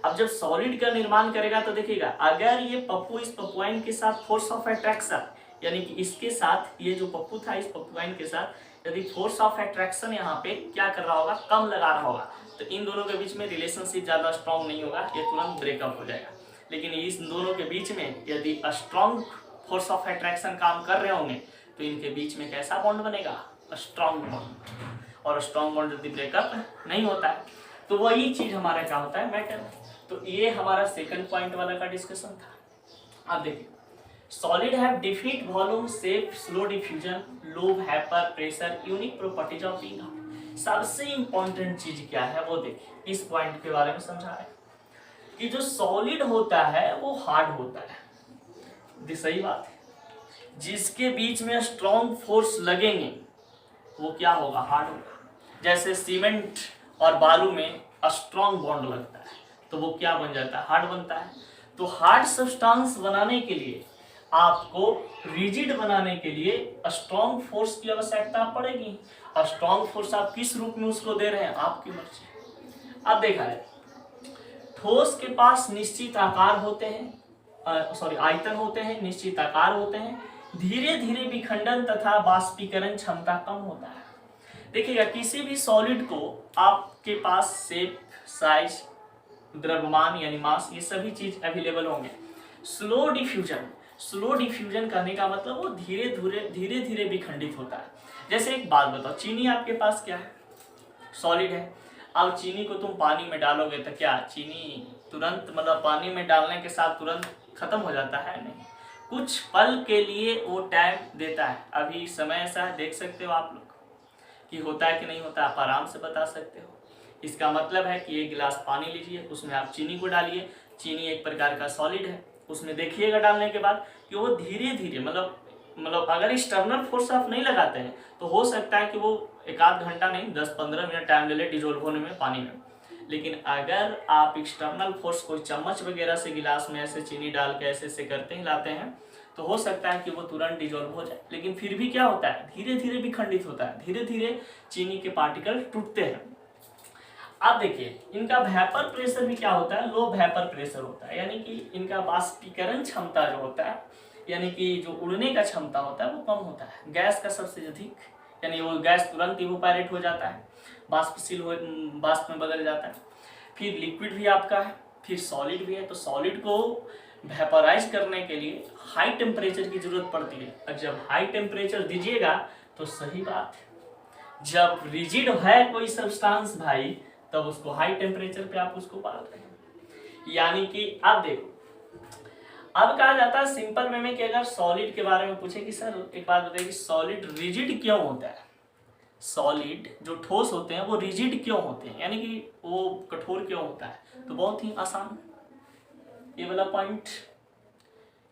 अब जब सॉलिड का निर्माण करेगा तो देखिएगा, अगर ये पप्पू इस पप्पुआइन के साथ फोर्स ऑफ अट्रैक्शन, यानी कि इसके साथ ये जो पप्पू था इस पप्पुआइन के साथ यदि फोर्स ऑफ अट्रैक्शन यहाँ पे क्या कर रहा होगा, कम लगा रहा होगा, तो इन दोनों के बीच में रिलेशनशिप ज्यादा स्ट्रॉन्ग नहीं होगा, ये तुरंत ब्रेकअप हो जाएगा। लेकिन इस दोनों के बीच में यदि स्ट्रॉन्ग फोर्स ऑफ अट्रैक्शन काम कर रहे होंगे, तो इनके बीच में कैसा बॉन्ड बनेगा, स्ट्रॉन्ग बॉन्ड। और स्ट्रॉन्ग बॉन्ड यदि ब्रेकअप नहीं होता है, तो वही चीज हमारा क्या होता है, मैटर। तो ये हमारा सेकंड पॉइंट वाला का डिस्कशन था। अब देखिए, solid have different volume, shape, slow diffusion, low vapour pressure, unique properties of being. सबसे इंपॉर्टेंट चीज क्या है वो देखिए, इस पॉइंट के बारे में समझा है कि जो सॉलिड होता है वो हार्ड होता है, सही बात है। जिसके बीच में स्ट्रॉन्ग फोर्स लगेंगे वो क्या होगा, हार्ड होगा। जैसे सीमेंट और बालू में स्ट्रॉन्ग बॉन्ड लगता है तो वो क्या बन जाता है, हार्ड बनता है। तो हार्ड सब्सटेंस बनाने के लिए, आपको रिजिड बनाने के लिए स्ट्रॉन्ग फोर्स की आवश्यकता पड़ेगी। और स्ट्रॉन्ग फोर्स आप किस रूप में उसको दे रहे हैं, आपकी मर्जी। अब देखा है, ठोस के पास निश्चित आकार होते हैं, आयतन होते हैं, निश्चित आकार होते हैं, धीरे धीरे विखंडन तथा बाष्पीकरण क्षमता कम होता है। देखिएगा, किसी भी सॉलिड को आपके पास शेप, साइज, द्रव्यमान यानी मास, ये सभी चीज अवेलेबल होंगे। स्लो डिफ्यूजन करने का मतलब वो धीरे धीरे विखंडित होता है। जैसे एक बात बताओ, चीनी आपके पास क्या है, सॉलिड है। अब चीनी को तुम पानी में डालोगे तो क्या चीनी तुरंत, मतलब पानी में डालने के साथ तुरंत खत्म हो जाता है, नहीं, कुछ पल के लिए वो टाइम देता है। अभी समय ऐसा है, देख सकते हो आप लोग कि होता है कि नहीं होता, आप आराम से बता सकते हो। इसका मतलब है कि एक गिलास पानी लीजिए, उसमें आप चीनी को डालिए, चीनी एक प्रकार का सॉलिड है, उसमें देखिएगा डालने के बाद कि वो धीरे धीरे, मतलब अगर एक्सटर्नल फोर्स आप नहीं लगाते हैं तो हो सकता है कि वो एक आध घंटा नहीं 10-15 मिनट टाइम ले ले डिजोल्व होने में पानी में। लेकिन अगर आप एक्सटर्नल फोर्स कोई चम्मच वगैरह से गिलास में ऐसे चीनी डाल के ऐसे करते हिलाते हैं तो हो सकता है कि वो तुरंत डिजोल्व हो जाए। लेकिन फिर भी क्या होता है, धीरे धीरे विखंडित होता है, धीरे धीरे चीनी के पार्टिकल टूटते हैं। अब देखिए, इनका वेपर प्रेशर भी क्या होता है, लो वेपर प्रेशर होता है, यानी कि इनका बाष्पीकरण क्षमता जो होता है, यानी कि जो उड़ने का क्षमता होता है वो कम होता है गैस का सबसे अधिक, यानी वो गैस तुरंत इवोपरेट हो जाता है, बाष्प में बदल जाता है। फिर लिक्विड भी आपका है, फिर सॉलिड भी है। तो सॉलिड को वेपराइज करने के लिए हाई टेम्परेचर की जरूरत पड़ती है, और जब हाई टेम्परेचर दीजिएगा तो सही बात है, जब रिजिड है कोई सब्सटेंस भाई, तब उसको हाई टेम्परेचर पे आप उसको पाल रहे हैं। यानी कि अब देखो, अब कहा जाता है सिंपल वे में कि अगर सॉलिड के बारे में पूछे कि सर एक बात बताइए कि सॉलिड रिजिड क्यों होता है, सॉलिड जो ठोस होते हैं वो रिजिड क्यों होते हैं, यानी कि वो कठोर क्यों होता है, तो बहुत ही आसान ये वाला पॉइंट,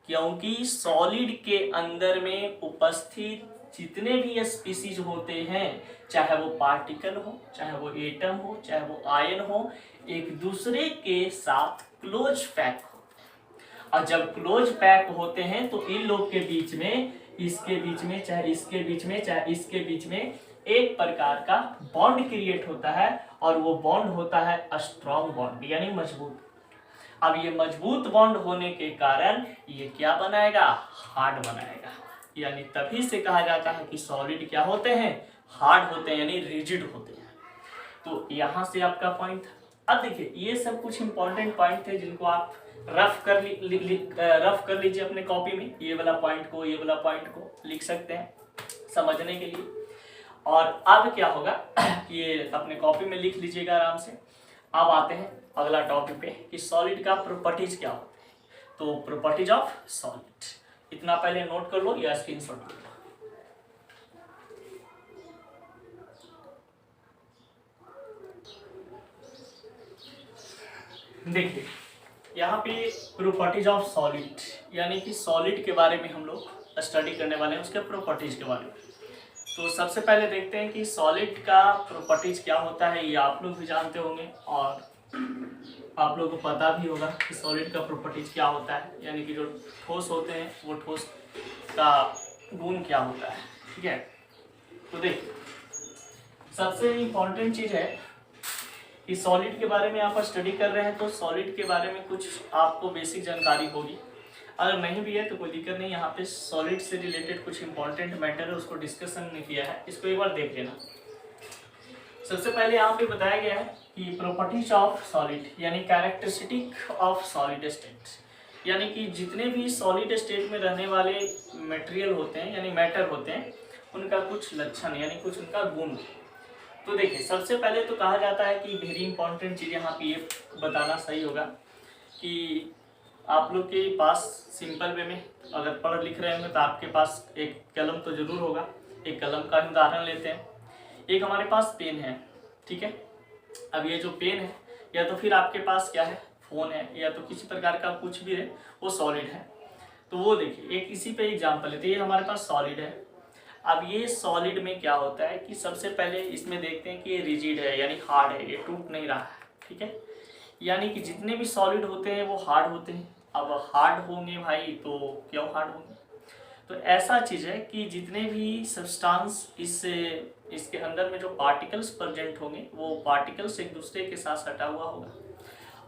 क्योंकि सॉलिड के अंदर में उपस्थित जितने भी स्पीसीज होते हैं, चाहे वो पार्टिकल हो, चाहे वो एटम हो, चाहे वो आयन हो, एक दूसरे के साथ क्लोज पैक होते हैं। और जब क्लोज पैक होते हैं तो इन लोग के बीच में, इसके बीच में, चाहे इसके बीच में, चाहे इसके बीच में एक प्रकार का बॉन्ड क्रिएट होता है, और वो बॉन्ड होता है स्ट्रॉन्ग बॉन्ड, यानी मजबूत। अब ये मजबूत बॉन्ड होने के कारण ये क्या बनाएगा, हार्ड बनाएगा। यानी तभी से कहा जाता है कि सॉलिड क्या होते हैं, हार्ड होते हैं, यानी रिजिड होते हैं। तो यहां से आपका पॉइंट था। अब देखिए ये सब कुछ इंपॉर्टेंट पॉइंट थे जिनको आप रफ कर लीजिए अपने कॉपी में। ये वाला पॉइंट को लिख सकते हैं समझने के लिए। और अब क्या होगा ये अपने कॉपी में लिख लीजिएगा आराम से। अब आते हैं अगला टॉपिक पे कि सॉलिड का प्रॉपर्टीज क्या होते हैं। तो प्रॉपर्टीज ऑफ सॉलिड इतना पहले नोट कर लो या स्क्रीनशॉट कर लो। देखिए यहाँ पे प्रॉपर्टीज ऑफ सॉलिड यानी कि सॉलिड के बारे में हम लोग स्टडी करने वाले हैं, उसके प्रॉपर्टीज के बारे में। तो सबसे पहले देखते हैं कि सॉलिड का प्रॉपर्टीज क्या होता है। ये आप लोग भी जानते होंगे और आप लोगों को पता भी होगा कि सॉलिड का प्रॉपर्टीज क्या होता है, यानी कि जो ठोस होते हैं वो ठोस का गुण क्या होता है। ठीक है, तो देखिए सबसे इम्पोर्टेंट चीज़ है कि सॉलिड के बारे में आप स्टडी कर रहे हैं तो सॉलिड के बारे में कुछ आपको बेसिक जानकारी होगी। अगर नहीं भी है तो कोई दिक्कत नहीं, यहाँ पे सॉलिड से रिलेटेड कुछ इंपॉर्टेंट मैटर है उसको डिस्कशन नहीं किया है, इसको एक बार देख लेना। सबसे पहले यहाँ पे बताया गया है कि प्रॉपर्टीज ऑफ सॉलिड यानी कैरेक्टरिस्टिक ऑफ सॉलिड स्टेट, यानी कि जितने भी सॉलिड स्टेट में रहने वाले मटेरियल होते हैं यानी मैटर होते हैं उनका कुछ लक्षण यानी कुछ उनका गुण। तो देखिए सबसे पहले तो कहा जाता है कि वेरी इंपॉर्टेंट चीज़ यहाँ पे ये बताना सही होगा कि आप लोग के पास सिंपल वे में अगर पढ़ लिख रहे होंगे तो आपके पास एक कलम तो जरूर होगा। एक कलम का उदाहरण लेते हैं, एक हमारे पास पेन है, ठीक है। अब ये जो पेन है या तो फिर आपके पास क्या है फोन है या तो किसी प्रकार का कुछ भी है वो सॉलिड है। तो वो देखिए एक इसी पे एग्जाम्पल लेते हैं, ये हमारे पास सॉलिड है। अब ये सॉलिड में क्या होता है कि सबसे पहले इसमें देखते हैं कि ये रिजिड है यानी हार्ड है, ये टूट नहीं रहा है, ठीक है। यानी कि जितने भी सॉलिड होते हैं वो हार्ड होते हैं। अब हार्ड होंगे भाई तो क्यों हार्ड होंगे, तो ऐसा चीज़ है कि जितने भी सब्सटेंस इसके अंदर में जो पार्टिकल्स प्रेजेंट होंगे वो पार्टिकल्स एक दूसरे के साथ सटा हुआ होगा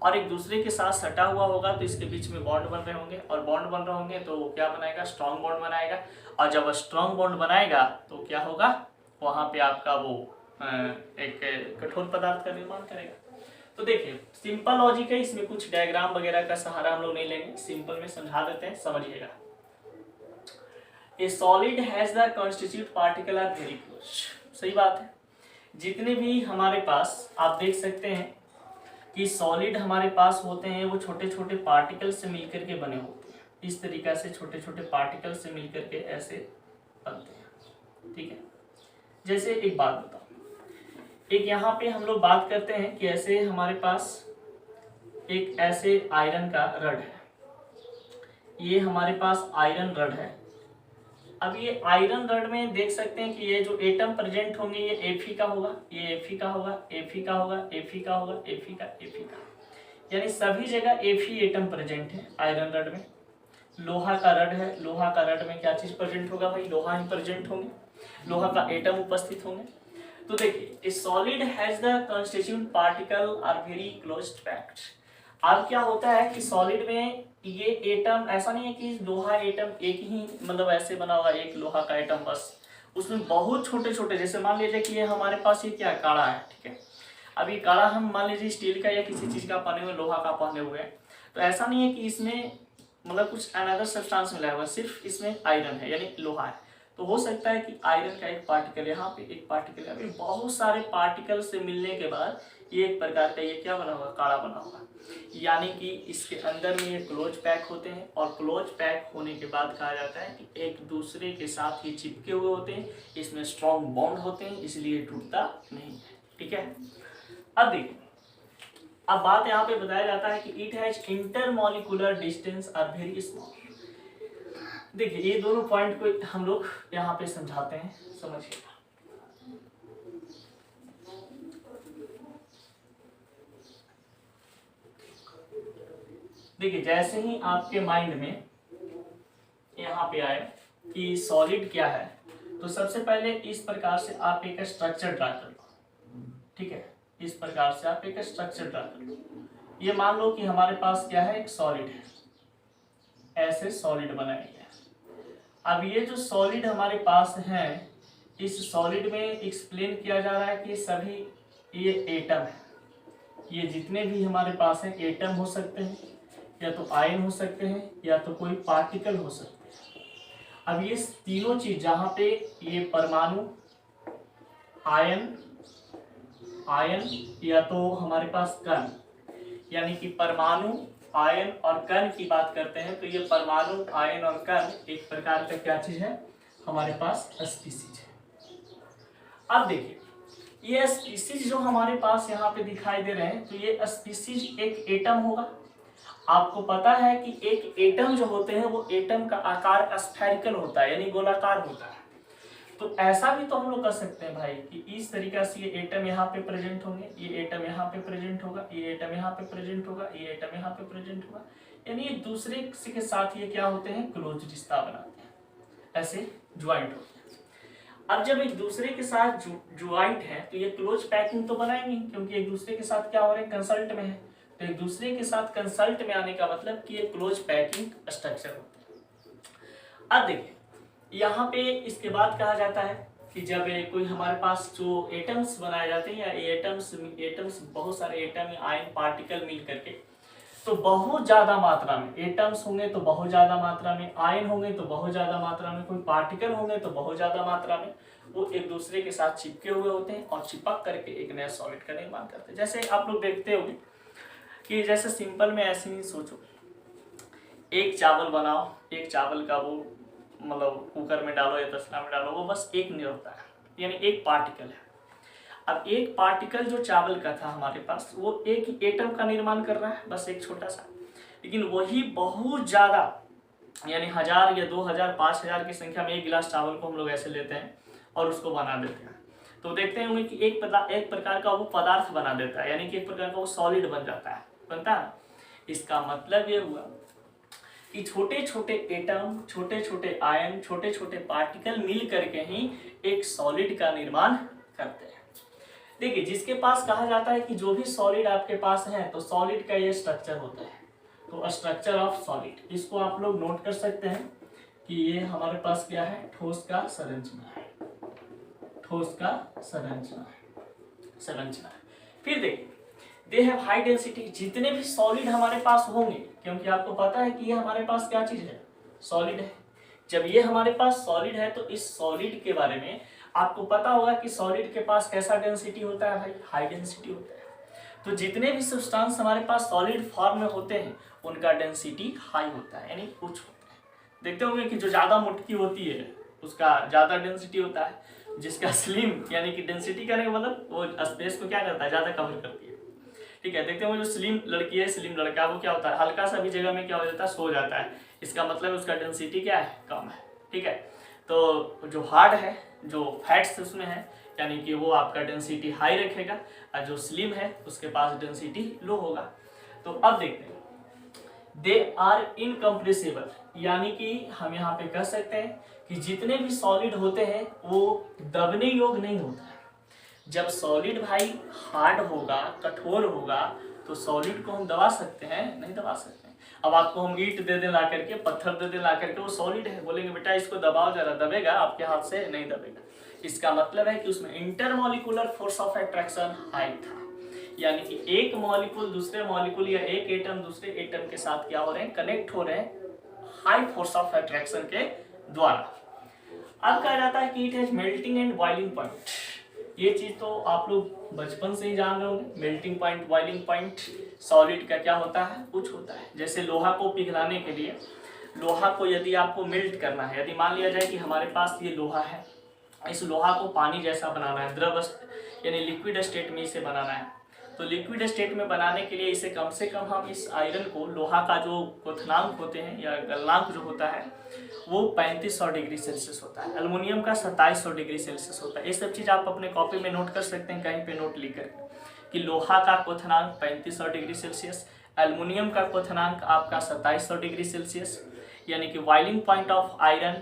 और एक दूसरे के साथ सटा हुआ होगा तो इसके बीच में बॉन्ड बन रहे होंगे और बॉन्ड बन रहे होंगे तो क्या बनाएगा, स्ट्रॉन्ग बॉन्ड बनाएगा। और जब स्ट्रॉन्ग बॉन्ड बनाएगा तो क्या होगा, वहाँ पे आपका वो एक कठोर पदार्थ का निर्माण करेगा। तो देखिए सिंपल लॉजिक है, इसमें कुछ डायग्राम वगैरह का सहारा हम लोग नहीं लेंगे, सिंपल में समझा देते हैं, समझिएगा। A solid has the constitute particle are very close. सही बात है, जितने भी हमारे पास आप देख सकते हैं कि सॉलिड हमारे पास होते हैं वो छोटे छोटे पार्टिकल से मिलकर के बने होते हैं। इस तरीक़ा से छोटे छोटे पार्टिकल से मिलकर के ऐसे बनते हैं, ठीक है। जैसे एक बात बताओ, एक यहाँ पे हम लोग बात करते हैं कि ऐसे हमारे पास एक ऐसे आयरन का रड है, ये हमारे पास आयरन रड है। अब ये आयरन रड में देख सकते हैं कि ये जो एटम प्रेजेंट होंगे ये Fe का होगा, ये Fe का होगा, Fe का होगा, Fe का होगा, Fe का, यानी सभी जगह Fe एटम प्रेजेंट है आयरन रड में। लोहा का रड है, लोहा का रड में क्या चीज प्रेजेंट होगा भाई, लोहा ही प्रेजेंट होंगे, लोहा का एटम उपस्थित होंगे। तो देखिए a solid has the constituent particle are very close packed. अब क्या होता है कि सॉलिड में ये एटम ऐसा नहीं है कि लोहा एटम एक ही मतलब ऐसे बना हुआ एक लोहा का एटम, बस उसमें बहुत छोटे छोटे, जैसे मान लीजिए कि ये हमारे पास ये क्या काड़ा है, ठीक है। अब ये काड़ा हम मान लीजिए स्टील का या किसी चीज का पहने हुए, लोहा का पहने हुए हैं, तो ऐसा नहीं है कि इसमें मतलब कुछ अनदर सब्सटेंस मिला हुआ, सिर्फ इसमें आयरन है यानी लोहा है। तो हो सकता है कि आयरन का एक पार्टिकल यहाँ पे, एक पार्टिकल यहाँ पे, बहुत सारे पार्टिकल से मिलने के बाद ये एक प्रकार का ये क्या बना हुआ, काड़ा बना हुआ। यानी कि इसके अंदर में ये क्लोज पैक होते हैं और क्लोज पैक होने के बाद कहा जाता है कि एक दूसरे के साथ ये चिपके हुए होते हैं, इसमें स्ट्रॉन्ग बॉन्ड होते हैं, इसलिए टूटता नहीं है, ठीक है। अब देखिए अब बात यहाँ पे बताया जाता है कि it has intermolecular distance are very small. देखिए ये दोनों पॉइंट को हम लोग यहाँ पे समझाते हैं, समझिए। देखिए जैसे ही आपके माइंड में यहाँ पे आए कि सॉलिड क्या है, तो सबसे पहले इस प्रकार से आप एक स्ट्रक्चर ड्रा कर लो, ठीक है। इस प्रकार से आप एक स्ट्रक्चर ड्रा कर लो। ये मान लो कि हमारे पास क्या है, एक सॉलिड है, ऐसे सॉलिड बनाया गया। अब ये जो सॉलिड हमारे पास है, इस सॉलिड में एक्सप्लेन किया जा रहा है कि सभी ये एटम है, ये जितने भी हमारे पास हैं एटम हो सकते हैं, या तो आयन हो सकते हैं, या तो कोई पार्टिकल हो सकते हैं। अब ये तीनों चीज जहां पे ये परमाणु, आयन या तो हमारे पास कण, यानी कि परमाणु, आयन और कण की बात करते हैं, तो ये परमाणु, आयन और कण एक प्रकार का क्या चीज है, हमारे पास स्पीसीज है। अब देखिए ये स्पीसीज जो हमारे पास यहाँ पे दिखाई दे रहे हैं, तो ये स्पीसीज एक एटम होगा। आपको पता है कि एक एटम जो होते हैं वो एटम का आकार स्फेरिकल होता है, यानी गोलाकार होता है। तो ऐसा भी तो हम लोग कर सकते हैं भाई कि इस तरीके से ये एटम यहाँ पे प्रेजेंट होंगे, ये एटम यहाँ पे प्रेजेंट होगा, ये एटम यहाँ पे प्रेजेंट होगा, ये एटम यहाँ पे प्रेजेंट होगा, यानी ये दूसरे के साथ ये क्या होते हैं, क्लोज रिश्ता बनाते हैं, ऐसे ज्वाइंट होते हैं। अब जब एक दूसरे के साथ ज्वाइंट है तो ये क्लोज पैकिंग तो बनाएंगे, क्योंकि एक दूसरे के साथ क्या हो रहे हैं, कंसल्ट में है। तो एक दूसरे के साथ कंसल्ट में आने का मतलब कि ये क्लोज पैकिंग स्ट्रक्चर होता है। अब देखिए यहाँ पे इसके बाद कहा जाता है कि जब कोई हमारे पास जो एटम्स बनाए जाते हैं, या एटम्स बहुत सारे एटम या आयन पार्टिकल मिल करके, तो बहुत ज्यादा मात्रा में एटम्स होंगे तो बहुत ज्यादा मात्रा में, आयन होंगे तो बहुत ज्यादा मात्रा में, कोई पार्टिकल होंगे तो बहुत ज्यादा मात्रा में, वो एक दूसरे के साथ चिपके हुए होते हैं और चिपक करके एक नया सॉलिड का निर्माण करते हैं। जैसे आप लोग देखते होंगे कि जैसे सिंपल में ऐसे ही सोचो, एक चावल बनाओ, एक चावल का वो मतलब कुकर में डालो या तसला में डालो, वो बस एक नहीं होता है, यानी एक पार्टिकल है। अब एक पार्टिकल जो चावल का था हमारे पास, वो एक ही एटम का निर्माण कर रहा है, बस एक छोटा सा, लेकिन वही बहुत ज्यादा, यानी 1000 या 2000 5000 की संख्या में एक गिलास चावल को हम लोग ऐसे लेते हैं और उसको बना देते हैं। तो देखते होंगे कि एक प्रकार का वो पदार्थ बना देता है, यानी कि एक प्रकार का वो सॉलिड बन जाता है, बनता है। इसका मतलब ये हुआ कि छोटे छोटे एटम, छोटे छोटे आयन, छोटे छोटे पार्टिकल मिल करके ही एक सॉलिड का निर्माण करते हैं। देखिए जिसके पास कहा जाता है कि जो भी सॉलिड आपके पास है, तो सॉलिड का ये स्ट्रक्चर होता है, तो स्ट्रक्चर ऑफ सॉलिड, इसको आप लोग नोट कर सकते हैं कि ये हमारे पास क्या है, ठोस का संरचना है, ठोस का संरचना है। फिर देखिए दे हैव हाई डेंसिटी, जितने भी सॉलिड हमारे पास होंगे, क्योंकि आपको पता है कि ये हमारे पास क्या चीज है, सॉलिड है। जब ये हमारे पास सॉलिड है तो इस सॉलिड के बारे में आपको पता होगा कि सॉलिड के पास कैसा डेंसिटी होता है भाई, हाई डेंसिटी होता है। तो जितने भी सब्सटेंस हमारे पास सॉलिड फॉर्म में होते हैं उनका डेंसिटी हाई होता है, यानी उच्च होता है। देखते होंगे कि जो ज्यादा मोटकी होती है उसका ज्यादा डेंसिटी होता है, जिसका स्लिम यानी कि डेंसिटी करने का मतलब वो स्पेस को क्या करता है, ज्यादा कवर करती है। ठीक है, देखते हैं जो स्लिम लड़की है, स्लिम लड़का, वो क्या होता है, हल्का सा भी जगह में क्या हो जाता है, सो जाता है। इसका मतलब उसका डेंसिटी क्या है, कम है। ठीक है, तो जो हार्ड है, जो फैट्स उसमें है, यानी कि वो आपका डेंसिटी हाई रखेगा, और जो स्लिम है उसके पास डेंसिटी लो होगा। तो अब देखते हैं दे आर इनकम्प्रेसिबल, यानी कि हम यहाँ पे कह सकते हैं कि जितने भी सॉलिड होते हैं वो दबने योग्य नहीं होता है। जब सॉलिड भाई हार्ड होगा, कठोर होगा, तो सॉलिड को हम दबा सकते हैं, नहीं दबा सकते हैं। अब आपको हम ईंट दे दें ला करके, पत्थर दे दें ला करके, वो सॉलिड है, बोलेंगे बेटा इसको दबाओ जरा, दबेगा? आपके हाथ से नहीं दबेगा। इसका मतलब है कि उसमें intermolecular force of attraction high था, यानी कि एक मॉलिक्यूल दूसरे मॉलिक्यूल या एक एटम दूसरे एटम के साथ क्या हो रहे हैं, कनेक्ट हो रहे हैं हाई फोर्स ऑफ अट्रैक्शन के द्वारा। अब कहा जाता है कि it has melting and boiling point. ये चीज तो आप लोग बचपन से ही जान रहे होंगे, melting point, boiling point solid का क्या होता है, कुछ होता है। जैसे लोहा को पिघलाने के लिए, लोहा को यदि आपको मेल्ट करना है, यदि मान लिया जाए कि हमारे पास ये लोहा है, इस लोहा को पानी जैसा बनाना है, द्रव यानी लिक्विड स्टेट में इसे बनाना है, तो लिक्विड स्टेट में बनाने के लिए इसे कम से कम हम इस आयरन को, लोहा का जो क्वथनांक होते हैं या गलनांक जो होता है वो 3500 डिग्री सेल्सियस होता है, एल्युमिनियम का 2700 डिग्री सेल्सियस होता है। ये सब चीज़ आप अपने कॉपी में नोट कर सकते हैं, कहीं पे नोट लिखकर, कि लोहा का क्वथनांक 3500 डिग्री सेल्सियस, एल्युमिनियम का क्वथनांक आपका 2700 डिग्री सेल्सियस, यानी कि बॉइलिंग पॉइंट ऑफ आयरन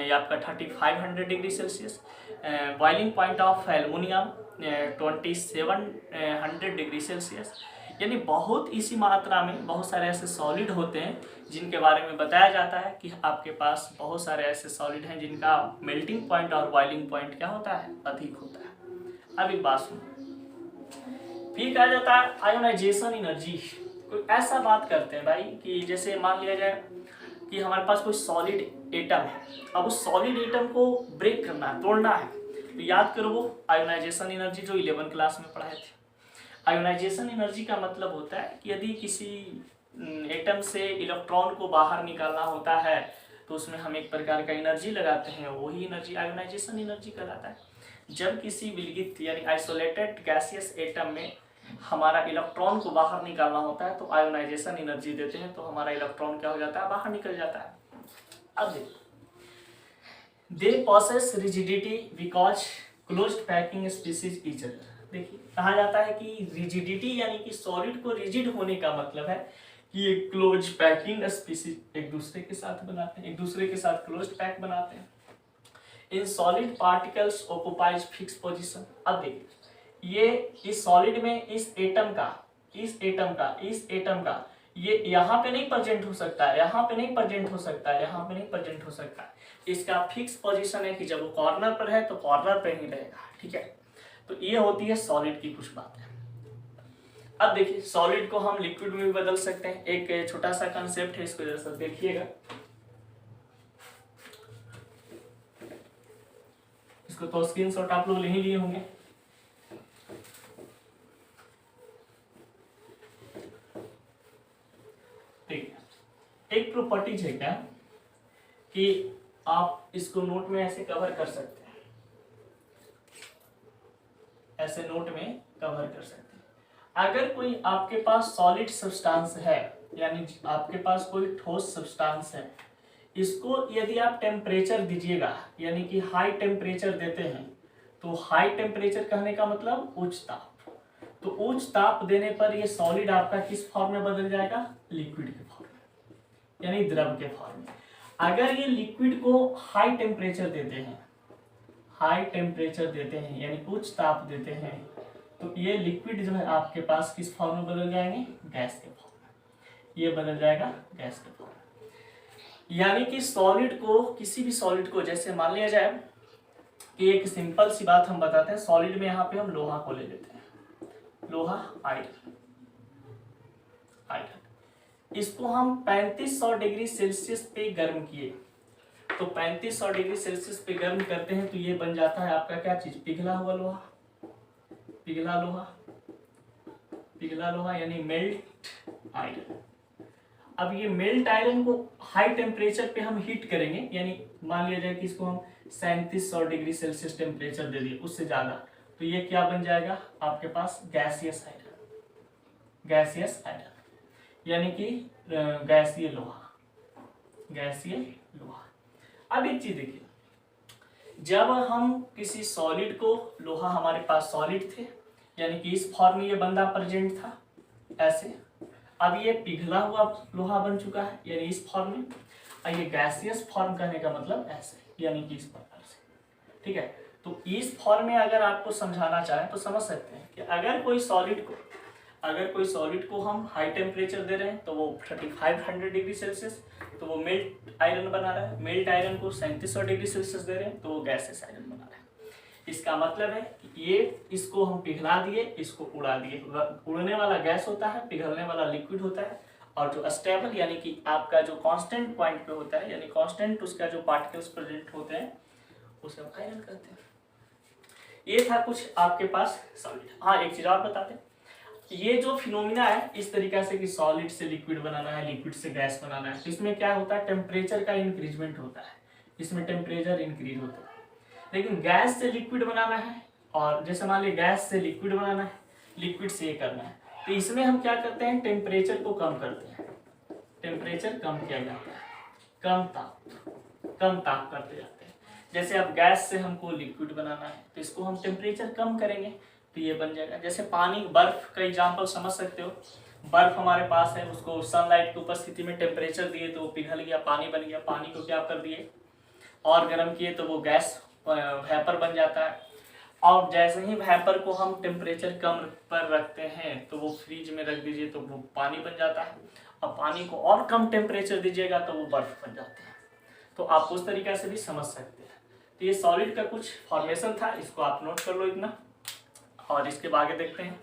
आपका 3500 degree Celsius, boiling point of aluminium 2700 degree Celsius. यानी बहुत इसी मात्रा में बहुत सारे ऐसे सॉलिड होते हैं जिनके बारे में बताया जाता है कि आपके पास बहुत सारे ऐसे सॉलिड हैं जिनका मेल्टिंग पॉइंट और बॉइलिंग पॉइंट क्या होता है, अधिक होता है। अब एक बात सुनो, फिर कहा जाता है आयोनाइजेशन एनर्जी। कोई ऐसा बात करते हैं भाई कि जैसे मान लिया जाए कि हमारे पास कोई सॉलिड एटम है, अब उस सॉलिड एटम को ब्रेक करना है, तोड़ना है, तो याद करो वो आयोनाइजेशन एनर्जी जो 11 क्लास में पढ़ाए थे। आयोनाइजेशन एनर्जी का मतलब होता है कि यदि किसी एटम से इलेक्ट्रॉन को बाहर निकालना होता है तो उसमें हम एक प्रकार का एनर्जी लगाते हैं, वही एनर्जी आयोनाइजेशन एनर्जी कहलाता है। जब किसी विलगित यानी आइसोलेटेड गैसियस एटम में हमारा इलेक्ट्रॉन को बाहर निकालना होता है तो आयोनाइजेशन एनर्जी देते हैं, तो हमारा इलेक्ट्रॉन क्या हो जाता है, बाहर निकल जाता है। अब देखिए they possess rigidity because closed packing species each other. देखिए कहा जाता है कि रिजिडिटी यानी कि सॉलिड को रिजिड होने का मतलब है कि ये क्लोज पैकिंग स्पीसीज एक दूसरे के साथ बनाते हैं, एक दूसरे के साथ क्लोज्ड पैक बनाते हैं। In solid particles occupies fix position. अब देखिए ये इस सॉलिड में इस एटम का ये यहाँ पे नहीं प्रेजेंट हो सकता है, यहाँ पे नहीं प्रेजेंट हो सकता है, यहाँ पे नहीं प्रेजेंट हो सकता है। इसका फिक्स पोजीशन है कि जब वो कॉर्नर पर है तो कॉर्नर पर ही रहेगा, ठीक है। तो ये होती है सॉलिड की कुछ बातें। अब देखिए सॉलिड को हम लिक्विड में भी बदल सकते हैं, एक छोटा सा कंसेप्ट है, इसको जरा देखिएगा। इसको तो स्क्रीनशॉट आप लोग नहीं लिए होंगे। ठीक है, एक प्रॉपर्टीज है क्या कि आप इसको नोट में ऐसे कवर कर सकते हैं, ऐसे नोट में कवर कर सकते हैं। अगर कोई आपके पास सॉलिड सब्सटेंस है यानी आपके पास कोई ठोस सब्सटेंस है, इसको यदि आप टेम्परेचर दीजिएगा यानी कि हाई टेम्परेचर देते हैं, तो हाई टेम्परेचर कहने का मतलब उच्च ताप, तो उच्च ताप देने पर ये सॉलिड आपका किस फॉर्म में बदल जाएगा, लिक्विड के फॉर्म में यानी द्रव के फॉर्म में। अगर ये लिक्विड को हाई टेम्परेचर देते हैं, हाई टेम्परेचर देते हैं यानी उच्च ताप देते हैं, तो ये लिक्विड जो है आपके पास किस फॉर्म में बदल जाएंगे, गैस के फॉर्म में, ये बदल जाएगा गैस के फॉर्म में। यानी कि सॉलिड को, किसी भी सॉलिड को, जैसे मान लिया जाए कि एक सिंपल सी बात हम बताते हैं, सॉलिड में यहाँ पे हम लोहा को ले लेते हैं, लोहा आयरन, इसको हम 3500 डिग्री सेल्सियस पे गर्म किए, तो 3500 डिग्री सेल्सियस पे गर्म करते हैं तो ये बन जाता है आपका क्या चीज, पिघला हुआ लोहा, पिघला लोहा, पिघला लोहा यानी मेल्ट आयरन। अब ये मेल्ट आयरन को हाई टेम्परेचर पे हम हीट करेंगे, यानी मान लिया जाए कि इसको हम 3700 डिग्री सेल्सियस टेम्परेचर दे दिए, उससे ज्यादा, तो ये क्या बन जाएगा आपके पास, गैसियस आयरन, गैसियस आयरन यानी कि गैसीय लोहा, गैसीय लोहा। अब एक चीज देखिए, जब हम किसी सॉलिड को, लोहा हमारे पास सॉलिड थे यानी कि इस फॉर्म में ये बंदा प्रेजेंट था ऐसे, अब ये पिघला हुआ लोहा बन चुका है यानी इस फॉर्म में, और ये गैसियस फॉर्म कहने का मतलब ऐसे यानी कि इस प्रकार से, ठीक है। तो इस फॉर्म में अगर आपको समझाना चाहे तो समझ सकते हैं कि अगर कोई सॉलिड को हम हाई टेम्परेचर दे रहे हैं तो वो 3500 डिग्री सेल्सियस, तो वो मेल्ट आयरन बना रहा है, मेल्ट आयरन को 3700 डिग्री सेल्सियस दे रहे हैं तो वो गैसियस आयरन बना रहा है। इसका मतलब है कि ये, इसको हम पिघला दिए, इसको उड़ा दिए, उड़ने वाला गैस होता है, पिघलने वाला लिक्विड होता है, और जो स्टेबल यानी कि आपका जो कांस्टेंट पॉइंट पे होता है यानी कांस्टेंट उसका जो पार्टिकल्स प्रेजेंट होते हैं उसे हम आयरन कहते हैं। ये था कुछ आपके पास सॉलिड। हाँ एक चीज और बता दें, ये जो फिनोमिना है इस तरीका से कि सॉलिड से लिक्विड बनाना है, लिक्विड से गैस बनाना है, तो इसमें क्या होता है, टेम्परेचर का इंक्रीजमेंट होता है, इसमें टेम्परेचर इंक्रीज होता है। लेकिन गैस से लिक्विड बनाना है, और जैसे मान लीजिए गैस से लिक्विड बनाना है, लिक्विड से ये करना है, तो इसमें हम क्या करते हैं, टेम्परेचर को कम करते हैं, टेम्परेचर कम किया जाता है, कम ताप करते जाते हैं। जैसे अब गैस से हमको लिक्विड बनाना है तो इसको हम टेम्परेचर कम करेंगे तो ये बन जाएगा। जैसे पानी, बर्फ का एग्जांपल समझ सकते हो, बर्फ हमारे पास है, उसको सनलाइट की उपस्थिति में टेम्परेचर दिए तो वो पिघल गया, पानी बन गया, पानी को क्या कर दिए और गर्म किए तो वो गैस वेपर बन जाता है। और जैसे ही वेपर को हम टेम्परेचर कम पर रखते हैं तो वो फ्रीज में रख दीजिए तो वो पानी बन जाता है, और पानी को और कम टेम्परेचर दीजिएगा तो वो बर्फ बन जाते हैं। तो आप उस तरीके से भी समझ सकते हैं। तो ये सॉलिड का कुछ फॉर्मेशन था, इसको आप नोट कर लो इतना, और इसके आगे देखते हैं।